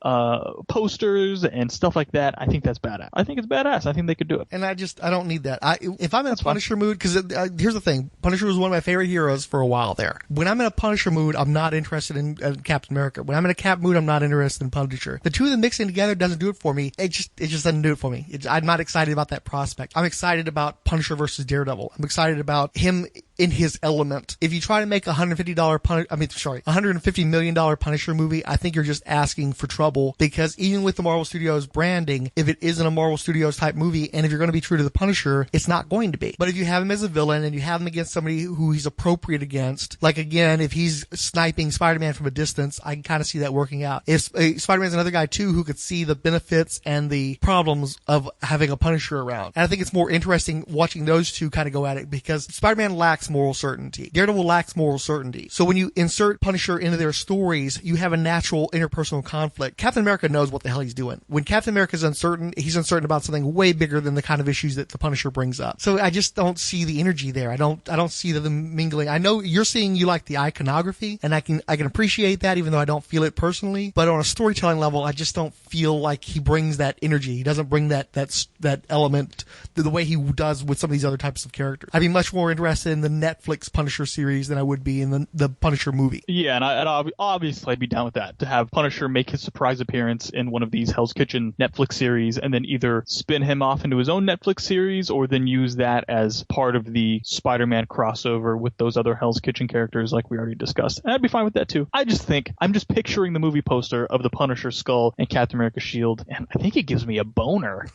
posters and stuff like that. I think that's badass. I think it's badass. I think they could do it. And I don't need that. If I'm in a Punisher mood, because here's the thing, Punisher was one of my favorite heroes for a while there. When I'm in a Punisher mood, I'm not interested in Captain America. When I'm in a Cap mood, I'm not interested in Punisher. The two of them mixing together doesn't do it for me. It just doesn't do it for me. I'm not excited about that prospect. I'm excited about Punisher versus Daredevil. I'm excited about him in his element. If you try to make $150 million Punisher movie, I think you're just asking for trouble, because even with the Marvel Studios branding, if it isn't a Marvel Studios type movie, and if you're going to be true to the Punisher, it's not going to be. But if you have him as a villain and you have him against somebody who he's appropriate against, like again, if he's sniping Spider-Man from a distance, I can kind of see that working out. If Spider-Man's another guy too who could see the benefits and the problems of having a Punisher around. And I think it's more interesting watching those two kind of go at it, because Spider-Man lacks moral certainty. Daredevil lacks moral certainty. So when you insert Punisher into their stories, you have a natural interpersonal conflict. Captain America knows what the hell he's doing. When Captain America is uncertain, he's uncertain about something way bigger than the kind of issues that the Punisher brings up. So I just don't see the energy there. I don't see the mingling. I know you're saying you like the iconography, and I can appreciate that, even though I don't feel it personally. But on a storytelling level, I just don't feel like he brings that energy. He doesn't bring that element the way he does with some of these other types of characters. I'd be much more interested in the Netflix Punisher series than I would be in the Punisher movie. Yeah, and I'd obviously be down with that, to have Punisher make his surprise appearance in one of these Hell's Kitchen Netflix series, and then either spin him off into his own Netflix series, or then use that as part of the Spider-Man crossover with those other Hell's Kitchen characters like we already discussed. And I'd be fine with that too. I'm just picturing the movie poster of the Punisher skull and Captain America's shield, and I think it gives me a boner.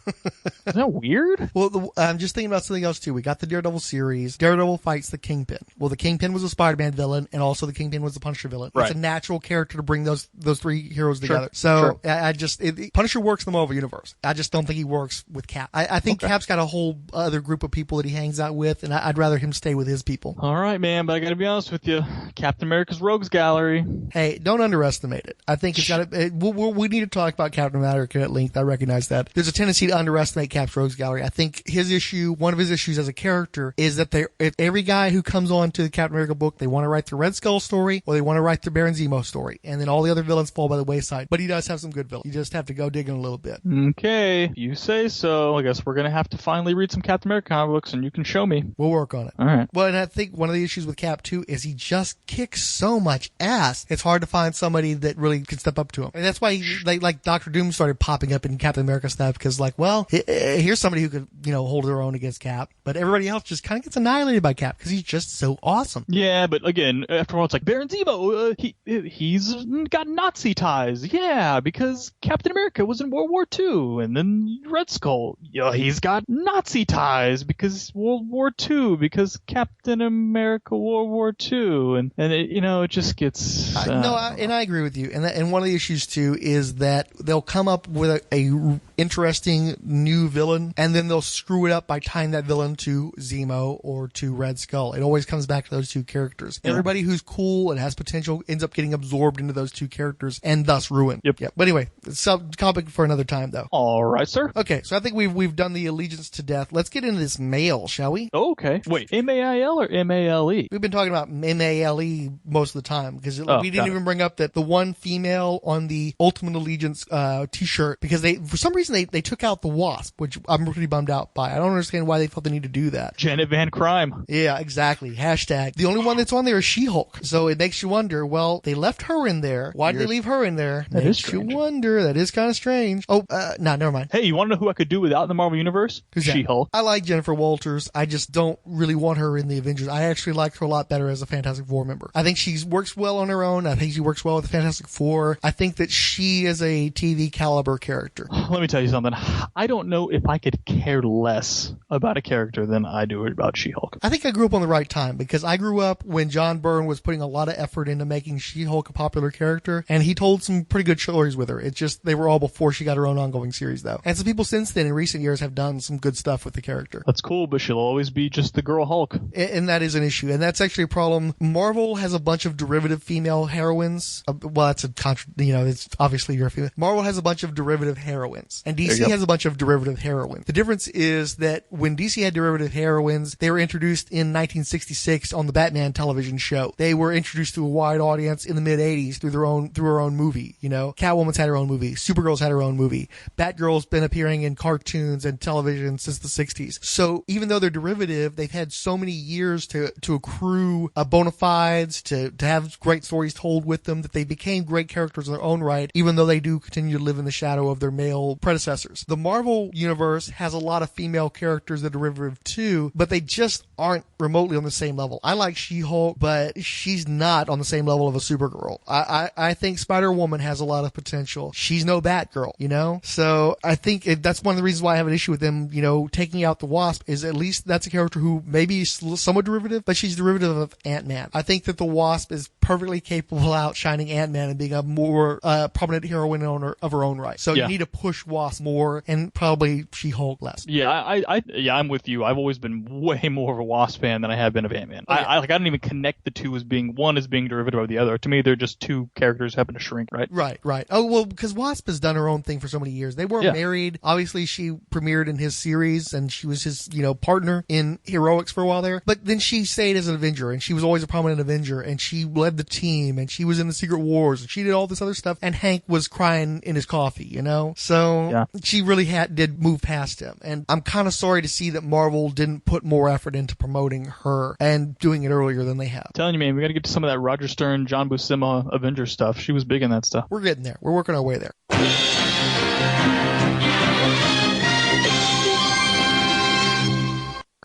Isn't that weird? Well, I'm just thinking about something else too. We got the Daredevil series. Daredevil fights the Kingpin. Well, the Kingpin was a Spider-Man villain, and also the Kingpin was the Punisher villain. Right. It's a natural character to bring those three heroes together. So Punisher works in the Marvel universe. I just don't think he works with Cap. I think Cap's got a whole other group of people that he hangs out with, and I'd rather him stay with his people. All right, man, but I gotta be honest with you, Captain America's Rogues Gallery. Hey, don't underestimate it. I think it's got to. We need to talk about Captain America at length. I recognize that. There's a tendency to underestimate Cap's Rogues Gallery. I think one of his issues as a character is that every guy who comes on to the Captain America book, they want to write the Red Skull story, or they want to write the Baron Zemo story, and then all the other villains fall by the wayside. But he does have some good villains. You just have to go digging a little bit. Okay, you say so. I guess we're gonna have to finally read some Captain America comic books, and you can show me. We'll work on it. All right. Well, and I think one of the issues with Cap too is he just kicks so much ass. It's hard to find somebody that really can step up to him, and that's why like Dr. Doom started popping up in Captain America stuff, because here's somebody who could hold their own against Cap, but everybody else just kind of gets annihilated by Cap because he's just so awesome. Yeah, but again, after all, it's like Baron Zemo, he's got Nazi ties. Yeah, because Captain America was in World War II, and then Red Skull, he's got Nazi ties because World War II, because Captain America World War II, and it just gets. And I agree with you. And one of the issues too is that they'll come up with a interesting new villain, and then they'll screw it up by tying that villain to Zemo or to Red Skull. It always comes back to those two characters. Yeah. Everybody who's cool and has potential ends up getting absorbed into those two characters and thus ruined. Yep. But anyway, topic for another time though. All right, sir. Okay, so I think we've done the allegiance to death. Let's get into this mail, shall we? Okay. Wait, M-A-I-L or M-A-L-E? We've been talking about M-A-L-E most of the time because we didn't even bring up that the one female on the Ultimate Allegiance t-shirt, because for some reason reason they took out the Wasp, which I'm pretty bummed out by. I don't understand why they felt the need to do that. Janet Van Crime. Yeah, exactly. Hashtag. The only one that's on there is She-Hulk. So it makes you wonder, well, they left her in there. Why did they leave her in there? That is Makes you strange. wonder. That is kind of strange. Oh, no, never mind. Hey, you want to know who I could do without in the Marvel Universe? Who's that? She-Hulk. I like Jennifer Walters. I just don't really want her in the Avengers. I actually liked her a lot better as a Fantastic Four member. I think she works well on her own. I think she works well with the Fantastic Four. I think that she is a TV caliber character. Let me tell you something. I don't know if I could care less about a character than I do about She-Hulk. I think I grew up on the right time because I grew up when John Byrne was putting a lot of effort into making She-Hulk a popular character, and he told some pretty good stories with her. It's just they were all before she got her own ongoing series, though. And some people since then in recent years have done some good stuff with the character. That's cool, but she'll always be just the girl Hulk. And that is an issue, and that's actually a problem. Marvel has a bunch of derivative female heroines. Well, that's it's obviously you're a female. Marvel has a bunch of derivative heroines, and DC has a bunch of derivative heroines. The difference is that when DC had derivative heroines, they were introduced in 1966 on the Batman television show. They were introduced to a wide audience in the mid 80s through her own movie. You know, Catwoman's had her own movie. Supergirl's had her own movie. Batgirl's been appearing in cartoons and television since the 60s. So even though they're derivative, they've had so many years to accrue bona fides, to have great stories told with them, that they became great characters in their own right, even though they do continue to live in the shadow of their male predecessors. The Marvel universe has a lot of female characters that are derivative too, but they just aren't remotely on the same level. I like She-Hulk, but she's not on the same level of a Supergirl. I think Spider-Woman has a lot of potential. She's no Batgirl, you know? So I think that's one of the reasons why I have an issue with them, you know, taking out the Wasp, is at least that's a character who maybe is somewhat derivative, but she's derivative of Ant-Man. I think that the Wasp is perfectly capable of outshining Ant-Man and being a more prominent heroine of her own right. So you need to push Wasp more and probably She-Hulk less. Yeah, I'm with you. I've always been way more of a Wasp fan than I have been of Ant-Man. I don't even connect the two as being derivative of the other. To me, they're just two characters happen to shrink, right? Right. Oh, well, because Wasp has done her own thing for so many years. They weren't married. Obviously, she premiered in his series, and she was his, partner in Heroics for a while there. But then she stayed as an Avenger, and she was always a prominent Avenger, and she led the team, and she was in the Secret Wars, and she did all this other stuff, and Hank was crying in his coffee, you know? So she really did move past him. And I'm kind of sorry to see that Marvel didn't put more effort into promoting her and doing it earlier than they have. I'm telling you, man, we got to get to some of that Roger Stern, John Buscema Avengers stuff. She was big in that stuff. We're getting there. We're working our way there.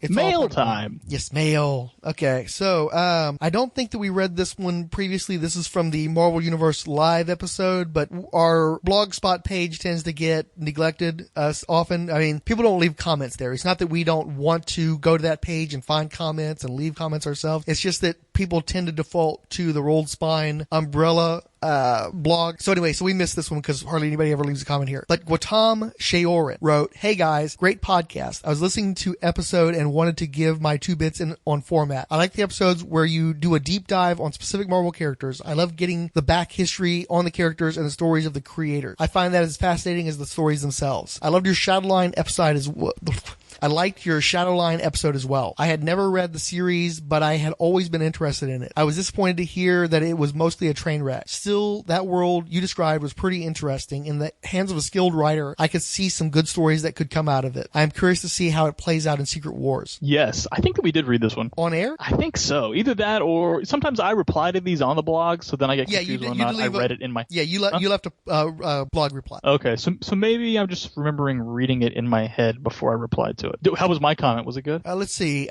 It's mail time. Yes, mail. Okay, so I don't think that we read this one previously. This is from the Marvel Universe Live episode, but our Blogspot page tends to get neglected often. I mean, people don't leave comments there. It's not that we don't want to go to that page and find comments and leave comments ourselves. It's just that people tend to default to the Rolled Spine umbrella blog. So anyway, so we missed this one because hardly anybody ever leaves a comment here. But Gautam Shayoran wrote, "Hey guys, great podcast. I was listening to episode and wanted to give my 2 bits on format. I like the episodes where you do a deep dive on specific Marvel characters. I love getting the back history on the characters and the stories of the creators. I find that as fascinating as the stories themselves. I loved your Shadowline episode as well." I liked your Shadowline episode as well. I had never read the series, but I had always been interested in it. I was disappointed to hear that it was mostly a train wreck. Still, that world you described was pretty interesting. In the hands of a skilled writer, I could see some good stories that could come out of it. I am curious to see how it plays out in Secret Wars. Yes, I think that we did read this one. On air? I think so. Either that or sometimes I reply to these on the blog, so then I get confused whether or not I read it in my... Yeah, you left a blog reply. Okay, so maybe I'm just remembering reading it in my head before I replied to it. How was my comment? Was it good? Let's see.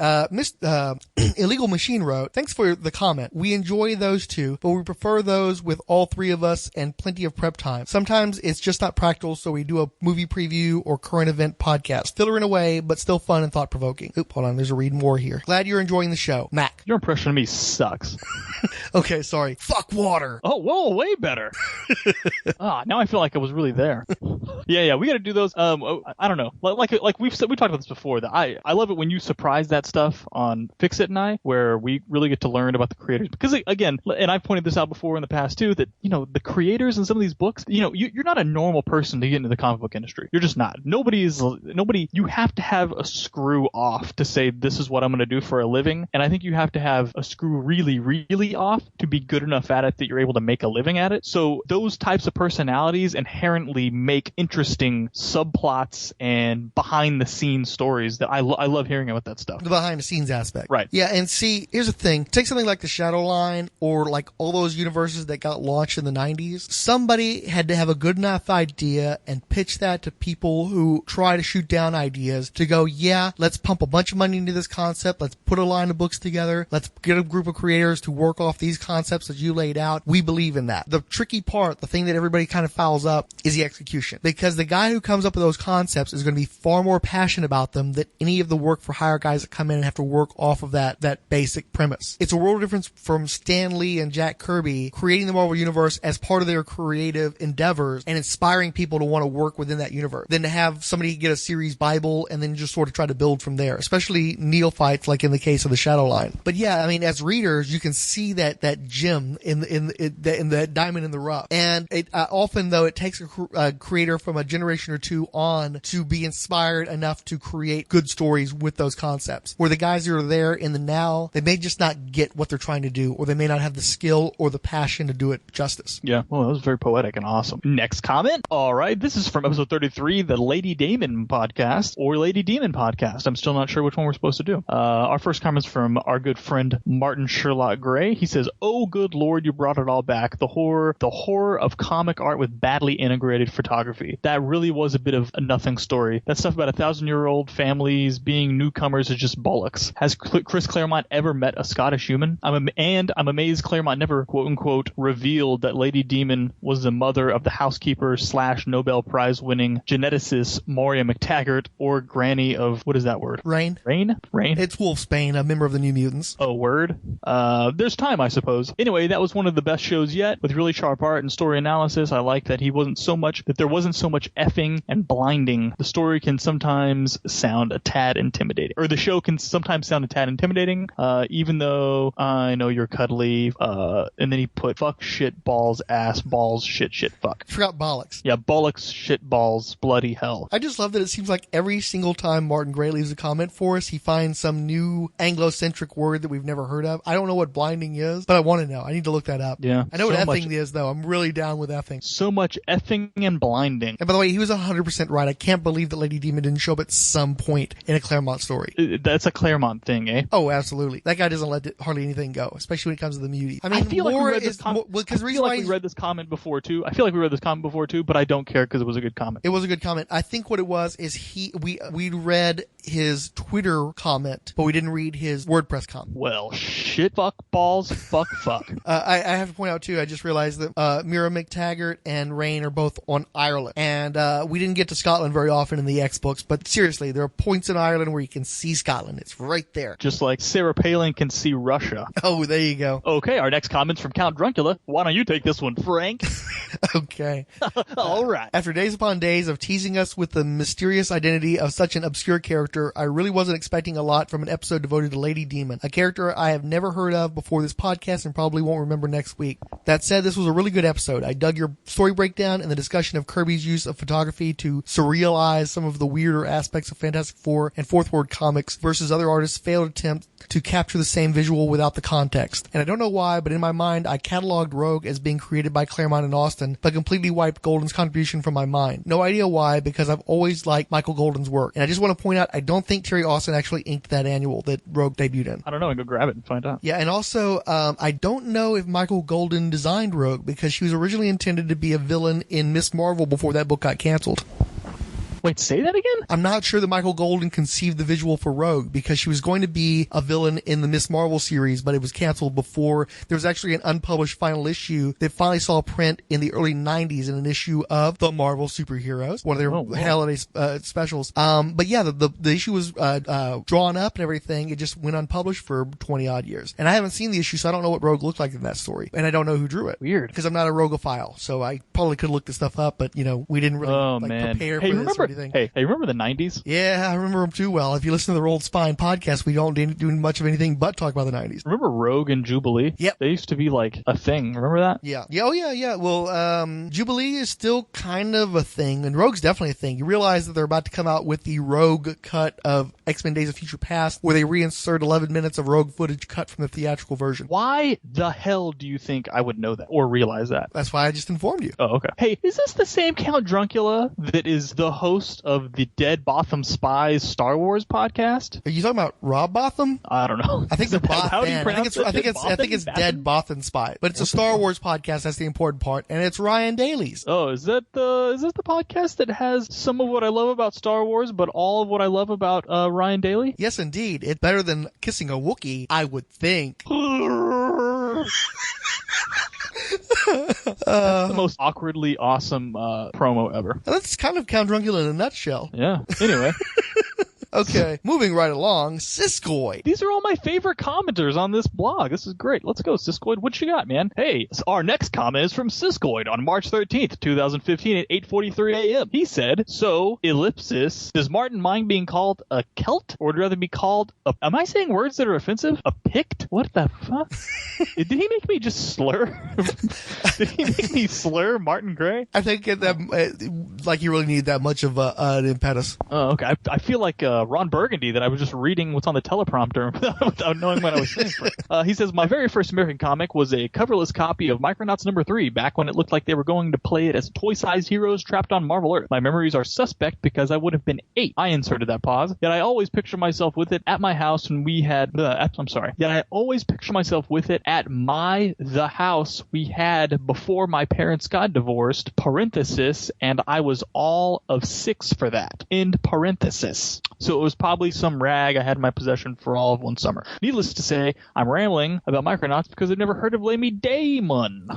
Illegal Machine wrote, "Thanks for the comment. We enjoy those two, but we prefer those with all 3 of us and plenty of prep time. Sometimes it's just not practical, so we do a movie preview or current event podcast. Filler in a way, but still fun and thought-provoking." Oop, hold on. There's a read more here. Glad you're enjoying the show. Mac. Your impression of me sucks. Okay, sorry. Fuck water. Oh, whoa, way better. Now I feel like I was really there. Yeah, we got to do those. I don't know. Like we talked about this before, that I love it when you surprise that stuff on Fix It and I, where we really get to learn about the creators. Because again, and I've pointed this out before in the past too, that, the creators in some of these books, you're not a normal person to get into the comic book industry. You're just not. Nobody, you have to have a screw off to say, this is what I'm going to do for a living. And I think you have to have a screw really, really off to be good enough at it that you're able to make a living at it. So those types of personalities inherently make interesting subplots and behind the scenes stories that I love hearing about that stuff. The behind the scenes aspect. Right. Yeah, and see, here's the thing. Take something like the Shadow Line or like all those universes that got launched in the 90s. Somebody had to have a good enough idea and pitch that to people who try to shoot down ideas to go, yeah, let's pump a bunch of money into this concept. Let's put a line of books together. Let's get a group of creators to work off these concepts that you laid out. We believe in that. The tricky part, the thing that everybody kind of fouls up, is the execution. Because the guy who comes up with those concepts is going to be far more passionate about them than any of the work for hire guys that come in and have to work off of that basic premise. It's a world of difference from Stan Lee and Jack Kirby creating the Marvel Universe as part of their creative endeavors and inspiring people to want to work within that universe than to have somebody get a series Bible and then just sort of try to build from there, especially neophytes like in the case of the Shadow Line. But yeah, I mean, as readers, you can see that gem in the diamond in the rough. And it often, though, it takes a creator from a generation or two on to be inspired enough to create good stories with those concepts. Where the guys who are there in the now, they may just not get what they're trying to do, or they may not have the skill or the passion to do it justice. Yeah, well, that was very poetic and awesome. Next comment. All right, this is from episode 33, the Lady Damon podcast, or Lady Demon podcast. I'm still not sure which one we're supposed to do. Our first comment's from our good friend Martin Sherlock Gray. He says, "Oh, good Lord, you brought it all back. The horror of comic art with badly integrated photography. That really was a bit of a nothing story. That stuff about 1,000-year-old families being newcomers is just bollocks. Has Chris Claremont ever met a Scottish human? I'm amazed Claremont never, quote-unquote, revealed that Lady Demon was the mother of the housekeeper / Nobel Prize winning geneticist Moria McTaggart, or granny of, what is that word? Rain. It's It's Wolfsbane, a member of the New Mutants. Oh, word. There's time, I suppose. Anyway, that was one of the best shows yet, with really sharp art and story analysis. I like that there wasn't so much effing and blinding. The story can sometimes sound a tad intimidating, or the show can sometimes sound a tad intimidating, even though I know you're cuddly, and then he put fuck, shit, balls, ass, balls, shit, fuck. I forgot bollocks. Yeah, bollocks, shit, balls, bloody hell. I just love that it seems like every single time Martin Gray leaves a comment for us, he finds some new Anglo-centric word that we've never heard of. I don't know what blinding is, but I want to know. I need to look that up. Yeah. I know what effing is, though. I'm really down with effing. So much effing and blinding. And by the way, he was 100% right. I can't believe that Lady Demon didn't show up at some point in a Claremont story. That's a Claremont thing, eh? Oh, absolutely. That guy doesn't let hardly anything go, especially when it comes to the muties. I mean, I feel like we read this comment. we read this comment before too. But I don't care because it was a good comment. It was a good comment. I think what it was is we read his Twitter comment, but we didn't read his WordPress comment. Well, shit, fuck, balls, fuck. I have to point out too, I just realized that Mira McTaggart and Rain are both on Ireland. And we didn't get to Scotland very often in the X books, but seriously, there are points in Ireland where you can see Scotland. It's right there. Just like Sarah Palin can see Russia. Oh, there you go. Okay, our next comment's from Count Druncula. Why don't you take this one, Frank? Okay. All right. After days upon days of teasing us with the mysterious identity of such an obscure character, I really wasn't expecting a lot from an episode devoted to Lady Demon, a character I have never heard of before this podcast and probably won't remember next week. That said, this was a really good episode. I dug your story breakdown and the discussion of Kirby's use of photography to surrealize some of the weirder aspects of Fantastic Four and Fourth Ward comics versus other artists' failed attempt to capture the same visual without the context. And I don't know why, but in my mind, I cataloged Rogue as being created by Claremont and Austin, but completely wiped Golden's contribution from my mind. No idea why, because I've always liked Michael Golden's work. And I just want to point out, I don't think Terry Austin actually inked that annual that Rogue debuted in. I don't know. I can go grab it and find out. Yeah, and also, I don't know if Michael Golden designed Rogue, because she was originally intended to be a villain in Miss Marvel before that book got canceled. Wait, say that again? I'm not sure that Michael Golden conceived the visual for Rogue, because she was going to be a villain in the Miss Marvel series, but it was canceled before. There was actually an unpublished final issue that finally saw print in the early 90s in an issue of the Marvel Superheroes, one of their holiday specials. But yeah, the issue was drawn up and everything. It just went unpublished for 20 odd years. And I haven't seen the issue, so I don't know what Rogue looked like in that story. And I don't know who drew it. Weird. Because I'm not a Rogophile, so I probably could look this stuff up, but we didn't really prepare for this. anything. Hey, remember the 90s? Yeah, I remember them too well. If you listen to the Rolled Spine podcast, we don't do much of anything but talk about the 90s. Remember Rogue and Jubilee? Yep. They used to be like a thing. Remember that? Yeah. Yeah. Oh, yeah. Well, Jubilee is still kind of a thing, and Rogue's definitely a thing. You realize that they're about to come out with the Rogue cut of X-Men Days of Future Past, where they reinsert 11 minutes of Rogue footage cut from the theatrical version. Why the hell do you think I would know that or realize that? That's why I just informed you. Oh, okay. Hey, is this the same Count Druncula that is the host of the Dead Botham Spies Star Wars podcast? Are you talking about Rob Botham? I don't know. I think the How do you pronounce it? I think it's Dead Botham Spy, but it's a Star Wars podcast. That's the important part, and it's Ryan Daly's. Oh, is that the podcast that has some of what I love about Star Wars, but all of what I love about Ryan Daly? Yes, indeed. It's better than kissing a Wookiee, I would think. That's the most awkwardly awesome promo ever. That's kind of Count Druncula in a nutshell. Yeah. Anyway. Okay, moving right along, Siskoid. These are all my favorite commenters on this blog. This is great. Let's go, Siskoid. What you got, man? Hey, our next comment is from Siskoid on March 13th, 2015 at 8:43 a.m. He said, so, ellipsis, does Martin mind being called a Celt? Or would rather be called a... Am I saying words that are offensive? A Pict? What the fuck? Did he make me just slur? Did he make me slur Martin Gray? I think like you really need that much of an impetus. Oh, okay. I feel like Ron Burgundy that I was just reading what's on the teleprompter without knowing what I was saying. He says, my very first American comic was a coverless copy of Micronauts number 3, back when it looked like they were going to play it as toy-sized heroes trapped on Marvel Earth. My memories are suspect because I would have been 8. I inserted that pause. Yet I always picture myself with it at my house when we had... Yet I always picture myself with it at the house we had before my parents got divorced, parenthesis, and I was all of 6 for that, end parenthesis. So it was probably some rag I had in my possession for all of one summer. Needless to say, I'm rambling about Micronauts because I've never heard of Lady Damon.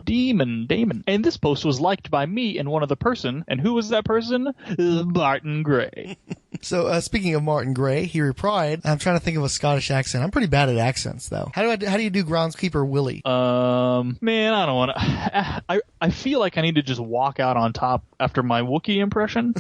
Demon. And this post was liked by me and one other person. And who was that person? Martin Gray. So, speaking of Martin Gray, he replied, I'm trying to think of a Scottish accent. I'm pretty bad at accents, though. How do you do Groundskeeper Willie? Man, I don't want to... I feel like I need to just walk out on top after my Wookiee impression.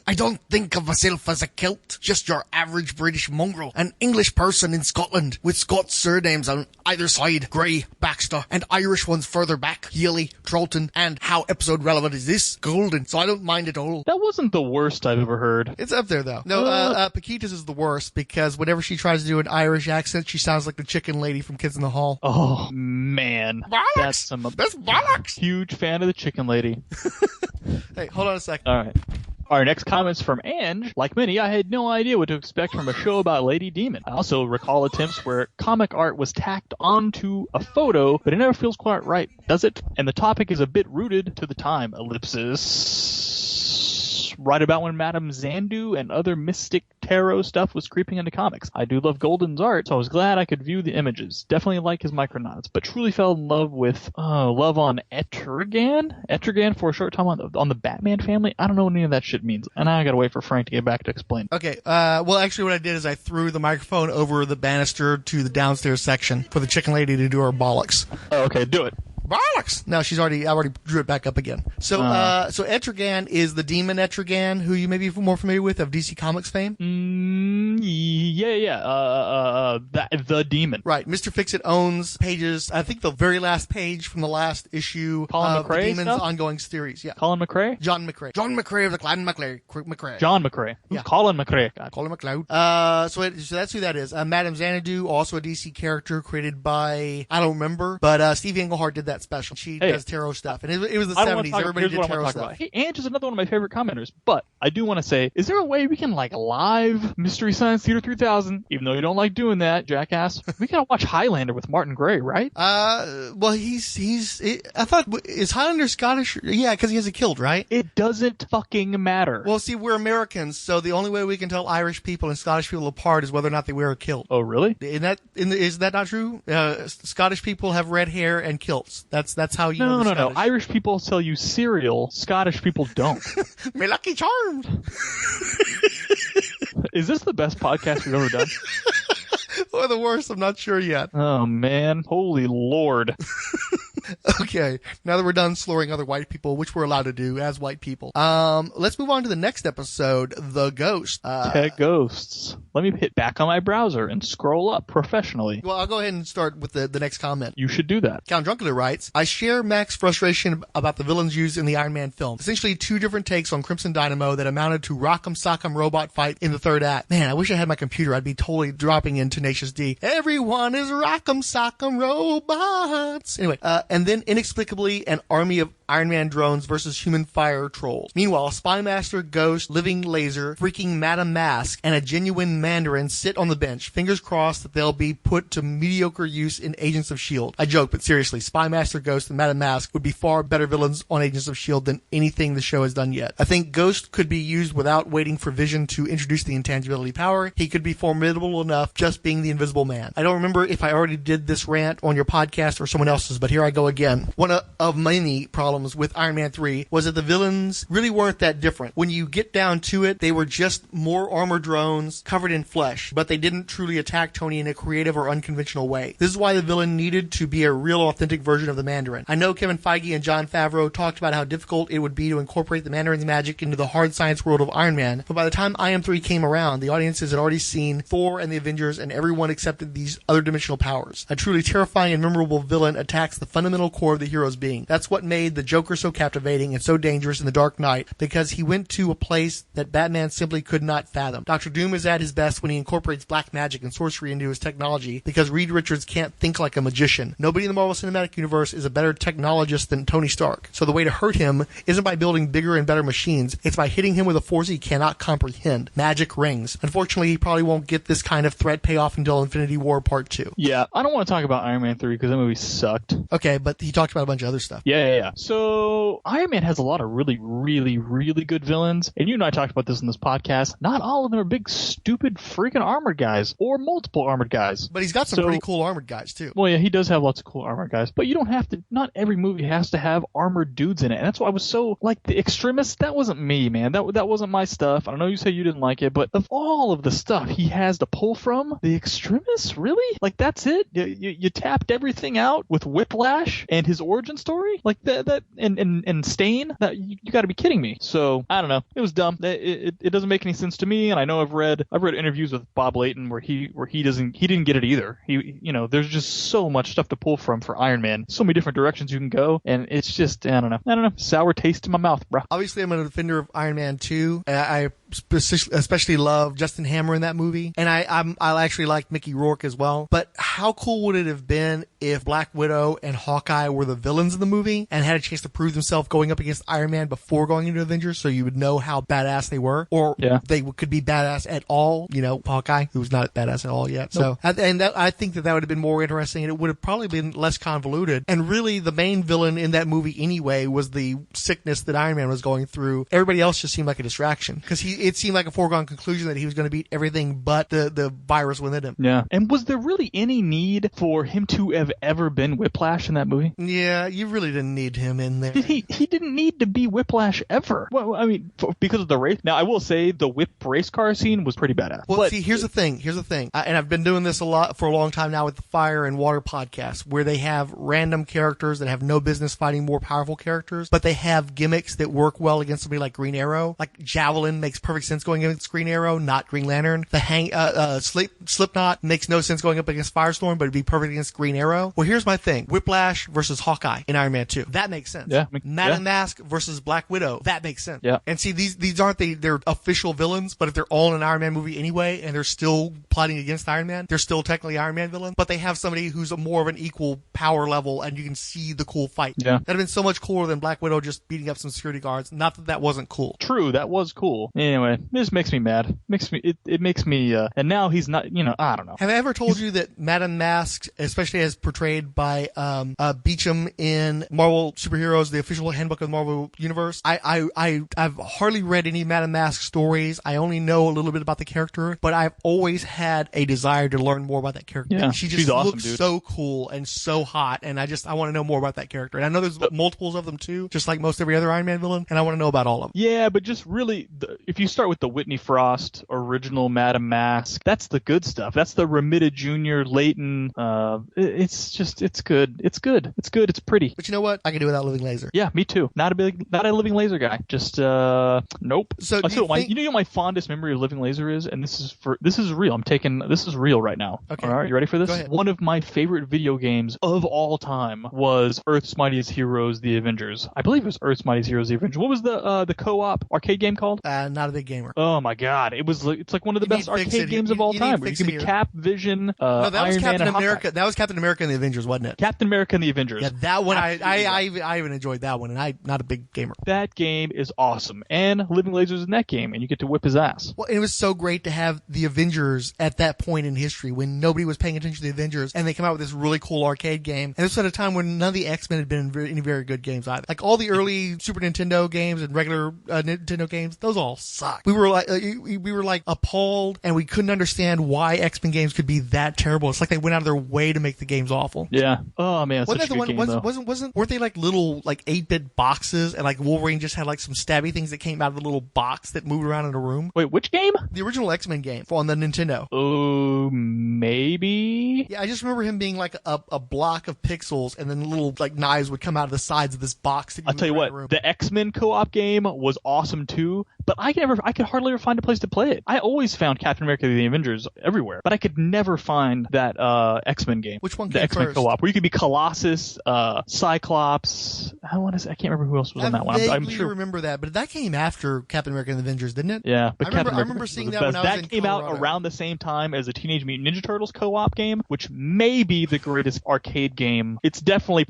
I don't think of myself as a Celt, just your average British mongrel, an English person in Scotland, with Scots surnames on either side, Gray, Baxter, and Irish ones further back, Healy, Trolton, and how episode relevant is this? Golden, so I don't mind at all. That wasn't the worst I've ever heard. It's up there, though. No, Paquitas is the worst, because whenever she tries to do an Irish accent, she sounds like the chicken lady from Kids in the Hall. Oh, man. Bollocks! That's bollocks! Huge fan of the chicken lady. Hey, hold on a second. All right. Our next comment's from Ange. Like many, I had no idea what to expect from a show about Lady Demon. I also recall attempts where comic art was tacked onto a photo, but it never feels quite right, does it? And the topic is a bit rooted to the time, ellipsis. Right about when Madame Xandu and other mystic tarot stuff was creeping into comics. I do love Golden's art, so I was glad I could view the images. Definitely like his Micronauts, but truly fell in love with love on Etrigan for a short time on the Batman family. I don't know what any of that shit means, and I gotta wait for Frank to get back to explain. Okay, well, actually what I did is I threw the microphone over the banister to the downstairs section for the chicken lady to do her bollocks. Oh, okay, do it. Bollocks! No, I already drew it back up again. So Etrigan is the demon Etrigan, who you may be more familiar with of DC Comics fame. The demon. Right. Mr. Fix-It owns pages, I think the very last page from the last issue of the Demon's ongoing series. Yeah. Colin McRae? John McRae of the Clan McRae. John McRae. Who's Colin McRae? God. Colin McLeod. So that's who that is. Madame Xanadu, also a DC character created by, I don't remember, but Steve Englehart did that special. She does tarot stuff. And it was the 70s. Everybody did tarot stuff. Hey, Ange is another one of my favorite commenters, but I do want to say, is there a way we can live Mystery Science Theater 3000, even though you don't like doing that, jackass? We gotta watch Highlander with Martin Gray, right? Well, I thought, is Highlander Scottish? Yeah, because he has a kilt, right? It doesn't fucking matter. Well, see, we're Americans, so the only way we can tell Irish people and Scottish people apart is whether or not they wear a kilt. Oh, really? Is that not true? Scottish people have red hair and kilts. That's how you know. No. Irish people sell you cereal. Scottish people don't. Me lucky charms. Is this the best podcast we've ever done? Or the worst? I'm not sure yet. Oh man, holy Lord. Okay, now that we're done slurring other white people, which we're allowed to do as white people, let's move on to the next episode, The Ghost. Tech ghosts. Let me hit back on my browser and scroll up professionally. Well, I'll go ahead and start with the next comment. You should do that. Count Drunkler writes, I share Mac's frustration about the villains used in the Iron Man film. Essentially two different takes on Crimson Dynamo that amounted to rock'em sock'em robot fight in the third act. Man, I wish I had my computer. I'd be totally dropping in Tenacious D. Everyone is rock'em sock'em robots. Anyway, and then inexplicably an army of Iron Man drones versus human fire trolls. Meanwhile, Spy Master, Ghost, Living Laser, freaking Madame Mask, and a genuine Mandarin sit on the bench. Fingers crossed that they'll be put to mediocre use in Agents of S.H.I.E.L.D. I joke, but seriously, Spy Master, Ghost, and Madame Mask would be far better villains on Agents of S.H.I.E.L.D. than anything the show has done yet. I think Ghost could be used without waiting for Vision to introduce the intangibility power. He could be formidable enough just being the Invisible Man. I don't remember if I already did this rant on your podcast or someone else's, but here I go again. One of many problems with Iron Man 3 was that the villains really weren't that different. When you get down to it, they were just more armored drones covered in flesh, but they didn't truly attack Tony in a creative or unconventional way. This is why the villain needed to be a real authentic version of the Mandarin. I know Kevin Feige and Jon Favreau talked about how difficult it would be to incorporate the Mandarin's magic into the hard science world of Iron Man, but by the time IM3 came around, the audiences had already seen Thor and the Avengers, and everyone accepted these other dimensional powers. A truly terrifying and memorable villain attacks the fundamental core of the hero's being. That's what made the Joker so captivating and so dangerous in The Dark Knight, because he went to a place that Batman simply could not fathom. Dr. Doom is at his best when he incorporates black magic and sorcery into his technology, because Reed Richards can't think like a magician. Nobody in the Marvel Cinematic Universe is a better technologist than Tony Stark. So the way to hurt him isn't by building bigger and better machines, it's by hitting him with a force he cannot comprehend. Magic rings. Unfortunately, he probably won't get this kind of threat payoff until Infinity War Part 2. Yeah, I don't want to talk about Iron Man 3 because that movie sucked. Okay, but he talked about a bunch of other stuff. Yeah. So Iron Man has a lot of really, really, really good villains, and you and I talked about this in this podcast. Not all of them are big, stupid, freaking armored guys or multiple armored guys. But he's got some pretty cool armored guys too. Well, yeah, he does have lots of cool armored guys, but you don't have to. Not every movie has to have armored dudes in it, and that's why I was so like the Extremists. That wasn't me, man. That wasn't my stuff. I don't know. You say you didn't like it, but of all of the stuff he has to pull from, the Extremists, really? Like that's it? You tapped everything out with Whiplash and his origin story, like that and Stain. That you got to be kidding me. So I don't know. It was dumb. It doesn't make any sense to me. And I know I've read interviews with Bob Layton where he didn't get it either. There's just so much stuff to pull from for Iron Man. So many different directions you can go, and it's just I don't know. Sour taste in my mouth, bro. Obviously, I'm a defender of Iron Man 2. I especially love Justin Hammer in that movie, and I actually like Mickey Rourke as well. But how cool would it have been if Black Widow and Hawkeye were the villains in the movie and had a chance to prove themselves going up against Iron Man before going into Avengers, so you would know how badass they were, or they could be badass at all. Hawkeye, who's not badass at all yet. Nope. So, I think that would have been more interesting, and it would have probably been less convoluted. And really, the main villain in that movie anyway was the sickness that Iron Man was going through. Everybody else just seemed like a distraction, because it seemed like a foregone conclusion that he was going to beat everything but the virus within him. Yeah. And was there really any need for him to have ever been Whiplash in that movie? Yeah, you really didn't need him in there. He didn't need to be Whiplash ever. Well, I mean, because of the race. Now, I will say the whip race car scene was pretty badass. Well, see, here's the thing. And I've been doing this a long time now with the Fire and Water podcast, where they have random characters that have no business fighting more powerful characters, but they have gimmicks that work well against somebody like Green Arrow. Like Javelin makes perfect sense going against Green Arrow, not Green Lantern. The Slipknot makes no sense going up against Firestorm, but it'd be perfect against Green Arrow. Well, here's my thing. Whiplash versus Hawkeye in Iron Man 2. That makes sense. Yeah. Madame Mask versus Black Widow. That makes sense. Yeah. And see, these aren't their official villains, but if they're all in an Iron Man movie anyway, and they're still plotting against Iron Man, they're still technically Iron Man villains, but they have somebody who's more of an equal power level, and you can see the cool fight. Yeah. That'd have been so much cooler than Black Widow just beating up some security guards. Not that wasn't cool. True, that was cool. Anyway, this makes me mad. It makes me, and now he's not, I don't know. Have I ever told you that Madame Mask, especially as portrayed by Beecham in Marvel Superheroes, the official handbook of the Marvel Universe, I've hardly read any Madame Mask stories. I only know a little bit about the character, but I've always had a desire to learn more about that character. Yeah, she just awesome, looks dude. so cool and so hot, and I want to know more about that character. And I know there's multiples of them too, just like most every other Iron Man villain, and I want to know about all of them. Yeah, but just really, if you start with the Whitney Frost original Madame Mask, that's the good stuff. That's the Remita Jr. Leighton. It's good. It's pretty. But you know what? I can do without Living Laser. Yeah, me too. Not a Living Laser guy. Just nope. So you know what my fondest memory of Living Laser is, and this is real. This is real right now. Okay. All right, you ready for this? Go ahead. One of my favorite video games of all time was Earth's Mightiest Heroes: The Avengers. I believe it was Earth's Mightiest Heroes: The Avengers. What was the co-op arcade game called? Not a big gamer. Oh my god, it's like one of the best arcade games of all time. Where you can be Cap, Vision, No, that was Iron Man, Captain and America. Hawkeye. That was Captain America and the Avengers, wasn't it? Captain America and the Avengers. Yeah, that one. Absolutely. I even enjoyed that one, and I'm not a big gamer. That game is awesome, and Living Laser's in that game, and you get to whip his ass. Well, it was so great to have the Avengers at that point in history when nobody was paying attention to the Avengers, and they come out with this really cool arcade game. And this was at a time when none of the X-Men had been in any very good games either. Like all the early Super Nintendo games and regular Nintendo games, those all sucked. We were like appalled, and we couldn't understand why X-Men games could be that terrible. It's like they went out of their way to make the games awful. Yeah. Oh man, Wasn't such that a the good one? game, Weren't they like little like 8-bit boxes, and like Wolverine just had like some stabby things that came out of the little box that moved around in a room? Wait, which game? The original X-Men game on the Nintendo. Oh, maybe. Yeah, I just remember him being like a block of pixels, and then little like knives would come out of the sides of this box. I'll tell you what, the X-Men co-op game was awesome too, but I could hardly ever find a place to play it. I always found Captain America and the Avengers everywhere, but I could never find that X-Men game. Which one the came X-Men first? co-op, where you could be Colossus, Cyclops. I can't remember who else was on that one. I'm sure. Remember that, but that came after Captain America and the Avengers, didn't it? Yeah, but I remember seeing that when I was in came out Colorado. around the same time as the Teenage Mutant Ninja Turtles co-op game, which may be the greatest arcade game. It's definitely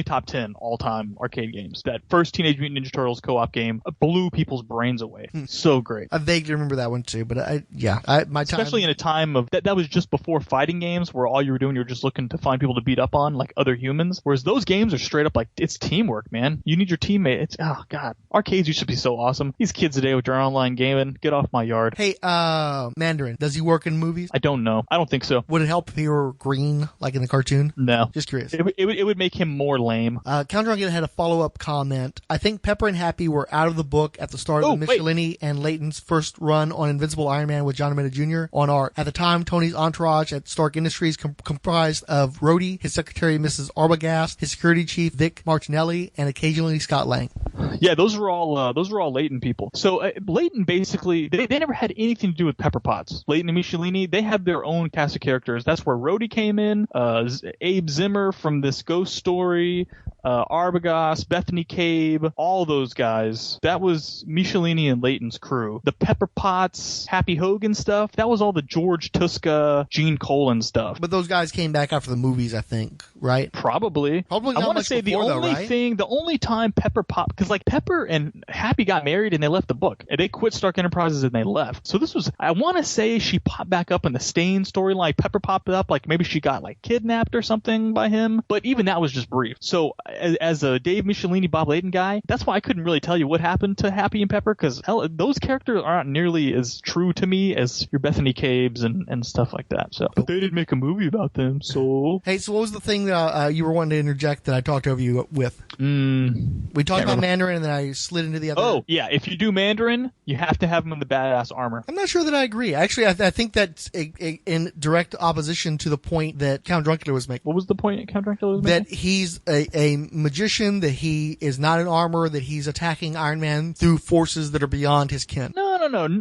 top 10 all-time arcade games. That first Teenage Mutant Ninja Turtles co-op game blew people's brains away. So great. I vaguely remember that one too, but my time, especially in a time of that was just before fighting games, where all you were doing, you were just looking to find people to beat up on, like other humans. Whereas those games are straight up like, it's teamwork, man. You need your teammate. It's, oh god, arcades used to be so awesome. These kids today with their online gaming, get off my yard. Hey, Mandarin, does he work in movies? I don't know. I don't think so. Would it help if he were green, like in the cartoon? No. Just curious. It would make him more lame. Count Drunken had a follow-up comment. I think Pepper and Happy were out of the book at the start of Michelini and Layton's first run on Invincible Iron Man with John Romita Jr. on art. At the time, Tony's entourage at Stark Industries comprised of Rhodey, his secretary Mrs. Arbogast, his security chief Vic Martinelli, and occasionally Scott Lang. Yeah, those were all Layton people. So Layton basically they never had anything to do with Pepper Potts. Layton and Michelini, they had their own cast of characters. That's where Rhodey came in. Abe Zimmer from this Ghost Story, Arbogast, Bethany Cabe, all those guys. That was Michelini and Layton's crew. The Pepper Potts, Happy Hogan stuff, that was all the George Tuska, Gene Colan stuff. But those guys came back after the movies, I think, right? Probably not I want to much say before, the only time Pepper Pot, because like Pepper and Happy got married and they left the book. And they quit Stark Enterprises and they left. So this was, I want to say she popped back up in the Stain storyline. Pepper popped up, like maybe she got like kidnapped or something by him. But even that was just brief. So as a Dave Michelini, Bob Layton guy, that's why I couldn't really tell you what happened to Happy and Pepper, because those characters aren't nearly as true to me as your Bethany Cabes and stuff like that. So, but they didn't make a movie about them. So hey, so what was the thing you were wanting to interject that I talked over you with? We talked about Mandarin, and then I slid into the other. Oh yeah, if you do Mandarin, you have to have him in the badass armor. I'm not sure that I agree. Actually, I think that's in direct opposition to the point that Count Druncula was making. What was the point Count Druncula was making? That he's a magician, that he is not in armor, that he's attacking Iron Man through forces that are beyond his kin. No,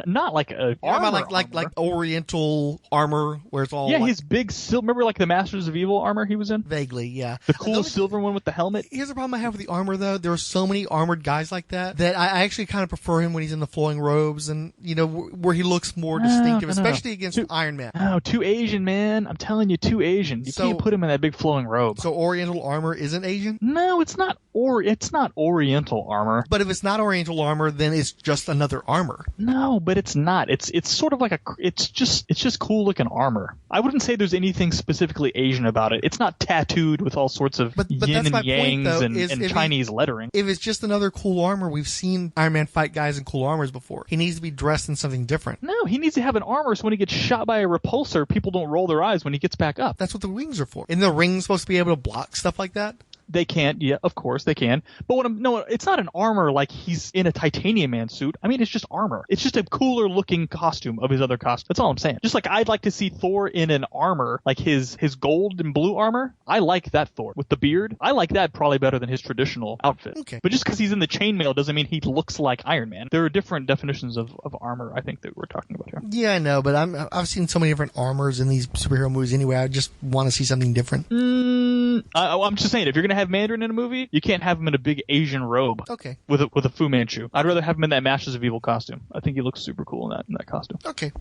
not like a armor. Like Oriental armor, where it's all his big silver. Remember, like the Masters of Evil armor he was in? Vaguely, yeah. The cool silver one with the helmet. Here's the problem I have with the armor, though. There are so many armored guys like that I actually kind of prefer him when he's in the flowing robes and, where he looks more distinctive, especially against Iron Man. No, too Asian, man. I'm telling you, too Asian. You can't put him in that big flowing robe. So Oriental armor isn't Asian? No, it's not. It's not Oriental armor. But if it's not Oriental armor, then it's just another armor. No, but it's not. It's sort of like it's just cool looking armor. I wouldn't say there's anything specifically Asian about it. It's not tattooed with all sorts of yin and yangs and Chinese lettering. If it's just another cool armor, we've seen Iron Man fight guys in cool armors before. He needs to be dressed in something different. No, he needs to have an armor so when he gets shot by a repulsor, people don't roll their eyes when he gets back up. That's what the wings are for. Isn't the ring supposed to be able to block stuff like that? They can, yeah, of course they can. But no, it's not an armor like he's in a Titanium Man suit. I mean, it's just armor. It's just a cooler looking costume of his other costume. That's all I'm saying. Just like I'd like to see Thor in an armor, like his gold and blue armor. I like that Thor with the beard. I like that probably better than his traditional outfit. Okay. But just because he's in the chainmail doesn't mean he looks like Iron Man. There are different definitions of armor, I think, that we're talking about here. Yeah, I know, but I've seen so many different armors in these superhero movies anyway. I just want to see something different. I'm just saying, if you're going to have Mandarin in a movie, you can't have him in a big Asian robe. Okay. With a Fu Manchu. I'd rather have him in that Masters of Evil costume. I think he looks super cool in that costume. Okay.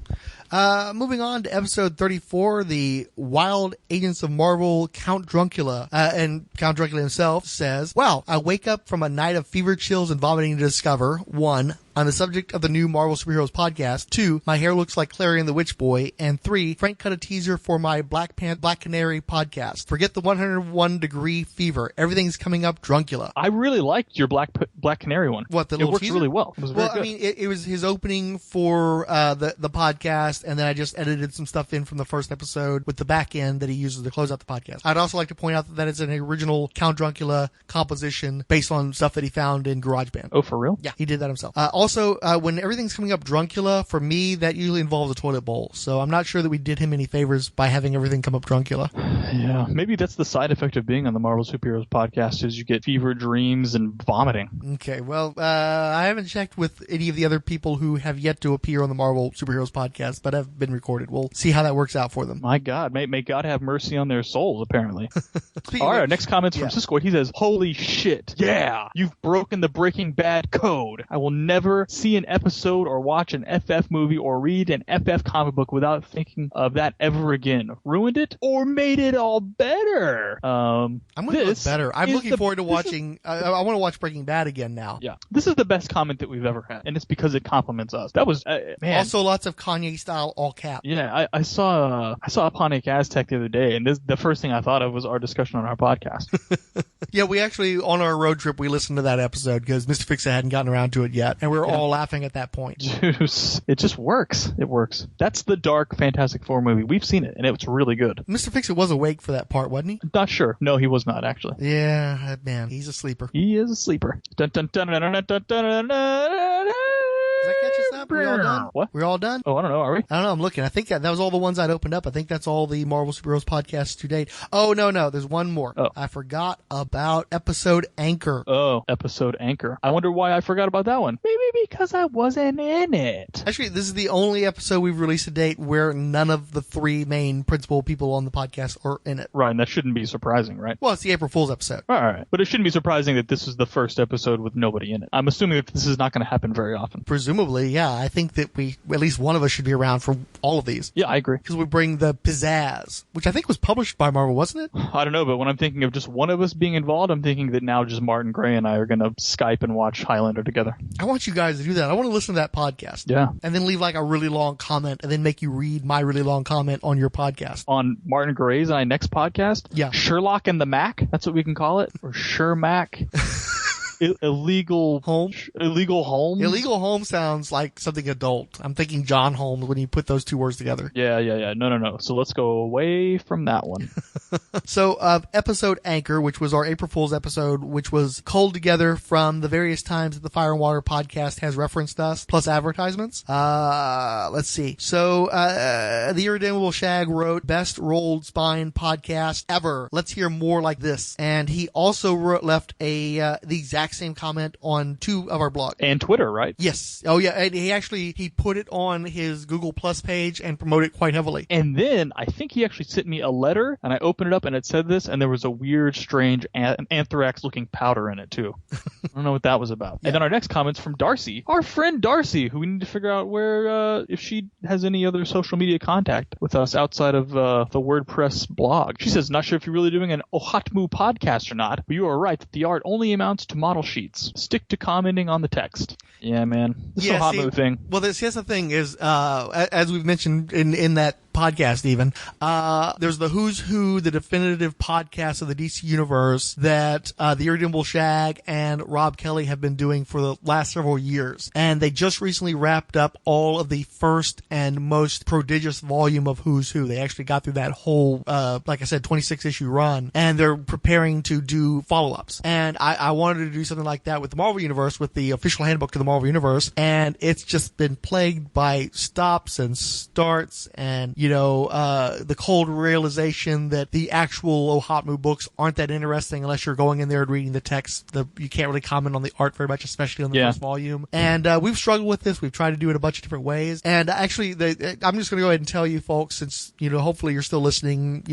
Moving on to episode 34, the Wild Agents of Marvel, Count Druncula. And Count Druncula himself says, "Wow, I wake up from a night of fever chills and vomiting to discover, 1, I'm the subject of the new Marvel Superheroes podcast. 2, my hair looks like Clarion the Witch Boy. And 3, Frank cut a teaser for my Black Canary podcast. Forget the 101 degree fever. Everything's coming up Druncula." I really liked your Black Canary one. What, the it little worked teaser? really well. It was very good. I mean, it was his opening for the podcast, and then I just edited some stuff in from the first episode with the back end that he uses to close out the podcast. I'd also like to point out that it's an original Count Druncula composition based on stuff that he found in GarageBand. Oh, for real? Yeah, he did that himself. Also, when everything's coming up Druncula, for me, that usually involves a toilet bowl. So I'm not sure that we did him any favors by having everything come up Druncula. Yeah, maybe that's the side effect of being on the Marvel Superheroes podcast is you get fever dreams and vomiting. Okay, well, I haven't checked with any of the other people who have yet to appear on the Marvel Superheroes podcast, but have been recorded. We'll see how that works out for them. My God, may God have mercy on their souls, apparently. Speaking All of right, which- next comment's from Cisco. He says, "Holy shit, yeah, you've broken the Breaking Bad code. I will never see an episode or watch an FF movie or read an FF comic book without thinking of that ever again. Ruined it or made it all better." I'm going to look better. I'm looking forward to watching. I want to watch Breaking Bad again now. Yeah, this is the best comment that we've ever had, and it's because it compliments us. That was man. Also, lots of Kanye style all cap. Yeah, I saw a Pontiac Aztec the other day, and the first thing I thought of was our discussion on our podcast. Yeah, we actually, on our road trip, we listened to that episode because Mr. Fix-It hadn't gotten around to it yet, and we were all laughing at that point. Juice. It just works. It works. That's the dark Fantastic Four movie. We've seen it, and it's really good. Mr. Fix-It was awake for that part, wasn't he? Not sure. No, he was not, actually. Yeah, man, he's a sleeper. He is a sleeper. Dun, dun, dun, dun, dun, dun, dun, dun, dun. Does that catch us up? We all done? What? We're all done? Oh, I don't know. Are we? I don't know. I'm looking. I think that was all the ones I'd opened up. I think that's all the Marvel Superheroes podcasts to date. Oh, no. There's one more. Oh. I forgot about episode Anchor. Oh, episode Anchor. I wonder why I forgot about that one. Maybe because I wasn't in it. Actually, this is the only episode we've released to date where none of the 3 main principal people on the podcast are in it. Right, and that shouldn't be surprising, right? Well, it's the April Fool's episode. All right. But it shouldn't be surprising that this is the first episode with nobody in it. I'm assuming that this is not going to happen very often. Presumably, yeah. I think that at least one of us should be around for all of these. Yeah, I agree. Because we bring the pizzazz, which I think was published by Marvel, wasn't it? I don't know, but when I'm thinking of just one of us being involved, I'm thinking that now just Martin Gray and I are going to Skype and watch Highlander together. I want you guys to do that. I want to listen to that podcast. Yeah. And then leave like a really long comment and then make you read my really long comment on your podcast. On Martin Gray's and I next podcast? Yeah. Sherlock and the Mac? That's what we can call it? Or Shermac? Illegal Home? Illegal Home? Illegal Home sounds like something adult. I'm thinking John Holmes when you put those 2 words together. Yeah. No. So let's go away from that one. So, episode Anchor, which was our April Fool's episode, which was culled together from the various times that the Fire and Water podcast has referenced us, plus advertisements. Let's see. So, the Irredeemable Shag wrote, "Best rolled spine podcast ever. Let's hear more like this." And he also left the exact same comment on 2 of our blogs. And Twitter, right? Yes. Oh, yeah. And he put it on his Google Plus page and promoted it quite heavily. And then I think he actually sent me a letter, and I opened it up, and it said this, and there was a weird, strange anthrax-looking powder in it, too. I don't know what that was about. Yeah. And then our next comment's from Darcy, our friend Darcy, who we need to figure out where, if she has any other social media contact with us outside of the WordPress blog. She says, "Not sure if you're really doing an Ohatmu podcast or not, but you are right that the art only amounts to model sheets. Stick to commenting on the text." Yeah, man. This Ohatmu thing. Well, here's the thing is, as we've mentioned in that podcast even. There's the Who's Who, the definitive podcast of the DC Universe that the Irredeemable Shag and Rob Kelly have been doing for the last several years. And they just recently wrapped up all of the first and most prodigious volume of Who's Who. They actually got through that whole, like I said, 26-issue run. And they're preparing to do follow-ups. And I wanted to do something like that with the Marvel Universe, with the official handbook to the Marvel Universe. And it's just been plagued by stops and starts and, the cold realization that the actual Ohatmu books aren't that interesting unless you're going in there and reading the text. You can't really comment on the art very much, especially on the first volume. And we've struggled with this. We've tried to do it a bunch of different ways. And actually, I'm just going to go ahead and tell you folks, since, hopefully you're still listening,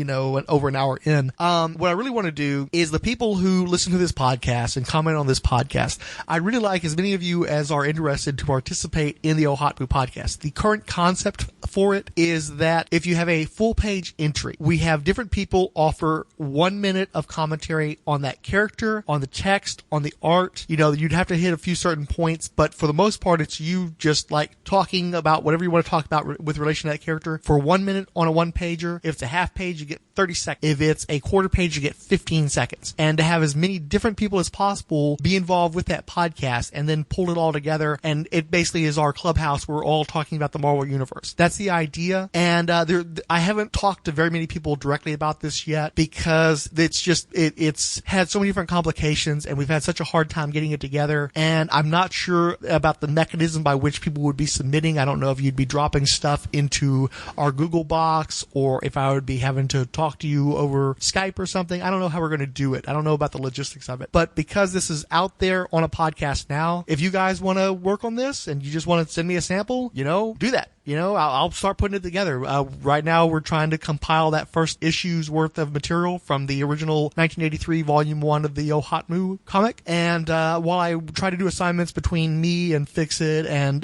over an hour in. What I really want to do is the people who listen to this podcast and comment on this podcast, I'd really like as many of you as are interested to participate in the Ohatmu podcast. The current concept for it is that if you have a full page entry, we have different people offer 1 minute of commentary on that character, on the text, on the art. You'd have to hit a few certain points, but for the most part, it's you just like talking about whatever you want to talk about with relation to that character for 1 minute on a one pager. If it's a half page, you get 30 seconds. If it's a quarter page, you get 15 seconds. And to have as many different people as possible be involved with that podcast and then pull it all together. And it basically is our clubhouse. We're all talking about the Marvel Universe. That's the idea. And I haven't talked to very many people directly about this yet because it's had so many different complications and we've had such a hard time getting it together. And I'm not sure about the mechanism by which people would be submitting. I don't know if you'd be dropping stuff into our Google box or if I would be having to talk to you over Skype or something. I don't know how we're going to do it. I don't know about the logistics of it. But because this is out there on a podcast now, if you guys want to work on this and you just want to send me a sample, do that. I'll start putting it together. Right now, we're trying to compile that first issue's worth of material from the original 1983 Volume 1 of the Ohatmu comic. And while I try to do assignments between me and Fix-It and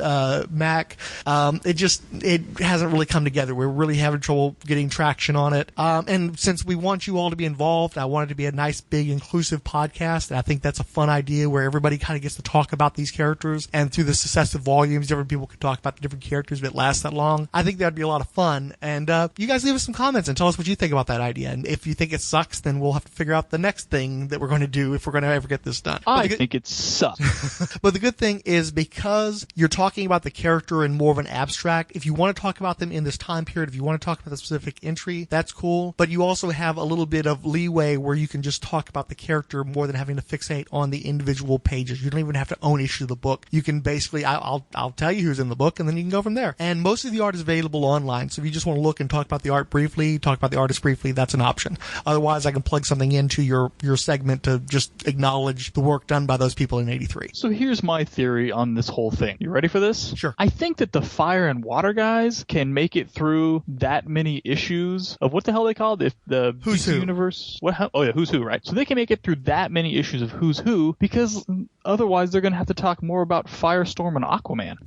Mac, it hasn't really come together. We're really having trouble getting traction on it. And since we want you all to be involved, I want it to be a nice, big, inclusive podcast. And I think that's a fun idea where everybody kind of gets to talk about these characters. And through the successive volumes, different people can talk about the different characters that last that long. I think that'd be a lot of fun. And you guys leave us some comments and tell us what you think about that idea. And if you think it sucks, then we'll have to figure out the next thing that we're going to do if we're going to ever get this done. I think it sucks. But the good thing is because you're talking about the character in more of an abstract, if you want to talk about them in this time period, if you want to talk about the specific entry, that's cool. But you also have a little bit of leeway where you can just talk about the character more than having to fixate on the individual pages. You don't even have to own issue of the book. You can basically, I'll tell you who's in the book and then you can go from there. And most of the art is available online. So if you just want to look and talk about the art briefly, talk about the artist briefly, that's an option. Otherwise, I can plug something into your segment to just acknowledge the work done by those people in 83. So here's my theory on this whole thing. You ready for this? Sure. I think that the Fire and Water guys can make it through that many issues of what the hell they called it? The Who's DC Who. Universe. Oh yeah, Who's Who, right? So they can make it through that many issues of Who's Who because otherwise they're going to have to talk more about Firestorm and Aquaman.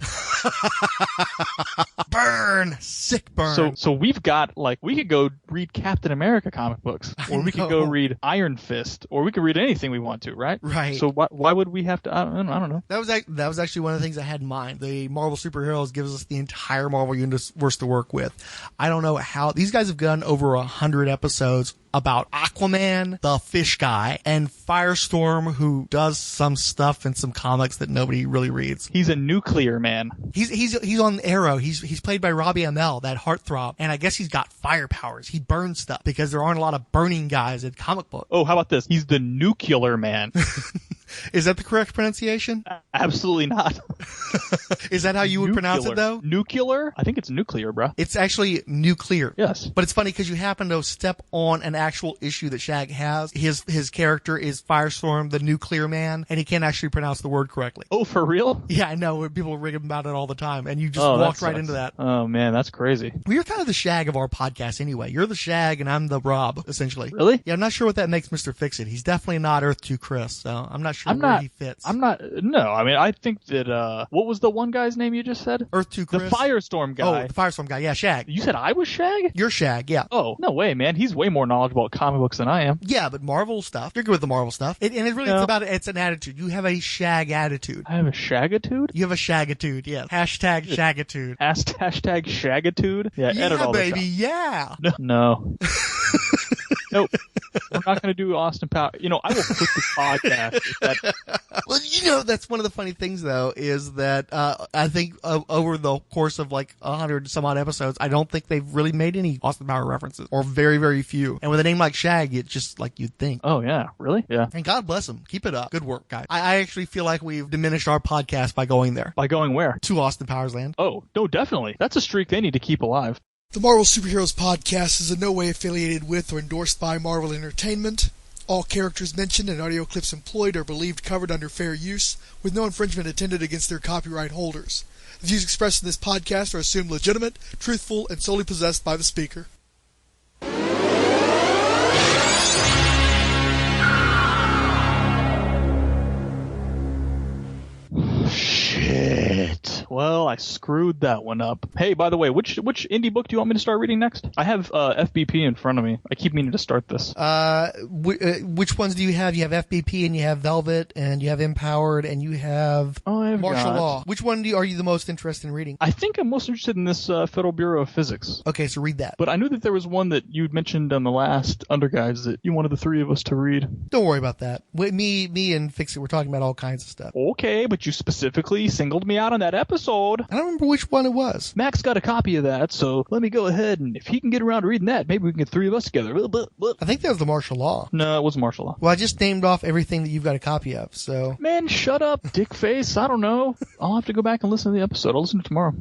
Burn! Sick burn. So we've got, we could go read Captain America comic books, or we could go read Iron Fist, or we could read anything we want to, right? Right. So why would we have to, I don't know. That was actually one of the things I had in mind. The Marvel Superheroes gives us the entire Marvel universe to work with. I don't know how, these guys have done over 100 episodes about Aquaman, the fish guy, and Firestorm, who does some stuff in some comics that nobody really reads. He's a nuclear man. He's on Arrow. He's played by Robbie Amell, that heartthrob, and I guess he's got fire powers. He burns stuff because there aren't a lot of burning guys in comic books. Oh, how about this? He's the nuclear man. Is that the correct pronunciation? Absolutely not. Is that how you would pronounce it, though? Nuclear? I think it's nuclear, bro. It's actually nuclear. Yes. But it's funny because you happen to step on an actual issue that Shag has. His character is Firestorm, the nuclear man, and he can't actually pronounce the word correctly. Oh, for real? Yeah, I know. People rig him about it all the time, and you just walked right into that. Oh, man, that's crazy. Well, you're kind of the Shag of our podcast anyway. You're the Shag, and I'm the Rob, essentially. Really? Yeah, I'm not sure what that makes Mr. Fix-It. He's definitely not Earth 2 Chris, so I'm not sure sure where he fits. No, I mean, I think that, what was the one guy's name you just said? Earth 2 Chris. The Firestorm guy. Oh, the Firestorm guy. Yeah, Shag. You said I was Shag? You're Shag, yeah. Oh, no way, man. He's way more knowledgeable about comic books than I am. Yeah, but Marvel stuff. You're good with the Marvel stuff. And it really, it's an attitude. You have a Shag attitude. I have a Shagitude? You have a Shagitude, yes. Hashtag Shagitude. Hashtag Shagitude? Yeah, edit all baby, this yeah. No. Nope. We're not going to do Austin Power. I will quit the podcast. Well, that's one of the funny things, though, is that I think over the course of like 100 some odd episodes, I don't think they've really made any Austin Power references, or very, very few. And with a name like Shag, it's just like you'd think. Oh, yeah. Really? Yeah. And God bless them. Keep it up. Good work, guys. I actually feel like we've diminished our podcast by going there. By going where? To Austin Powers Land. Oh, no, definitely. That's a streak they need to keep alive. The Marvel Superheroes podcast is in no way affiliated with or endorsed by Marvel Entertainment. All characters mentioned and audio clips employed are believed covered under fair use, with no infringement intended against their copyright holders. The views expressed in this podcast are assumed legitimate, truthful, and solely possessed by the speaker. Shit. Well, I screwed that one up. Hey, by the way, which indie book do you want me to start reading next? I have FBP in front of me. I keep meaning to start this. Which ones do you have? You have FBP and you have Velvet and you have Empowered and you have Martial Law. Which one are you the most interested in reading? I think I'm most interested in this Federal Bureau of Physics. Okay, so read that. But I knew that there was one that you'd mentioned on the last Underguides that you wanted the three of us to read. Don't worry about that. Me and Fix It, we're talking about all kinds of stuff. Okay, but you specifically singled me out on that episode. I don't remember which one it was. Max got a copy of that, so let me go ahead, and if he can get around to reading that, maybe we can get three of us together. I think that was the Martial Law. No, it wasn't Martial Law. Well, I just named off everything that you've got a copy of, so... Man, shut up, dick face. I don't know. I'll have to go back and listen to the episode. I'll listen to it tomorrow.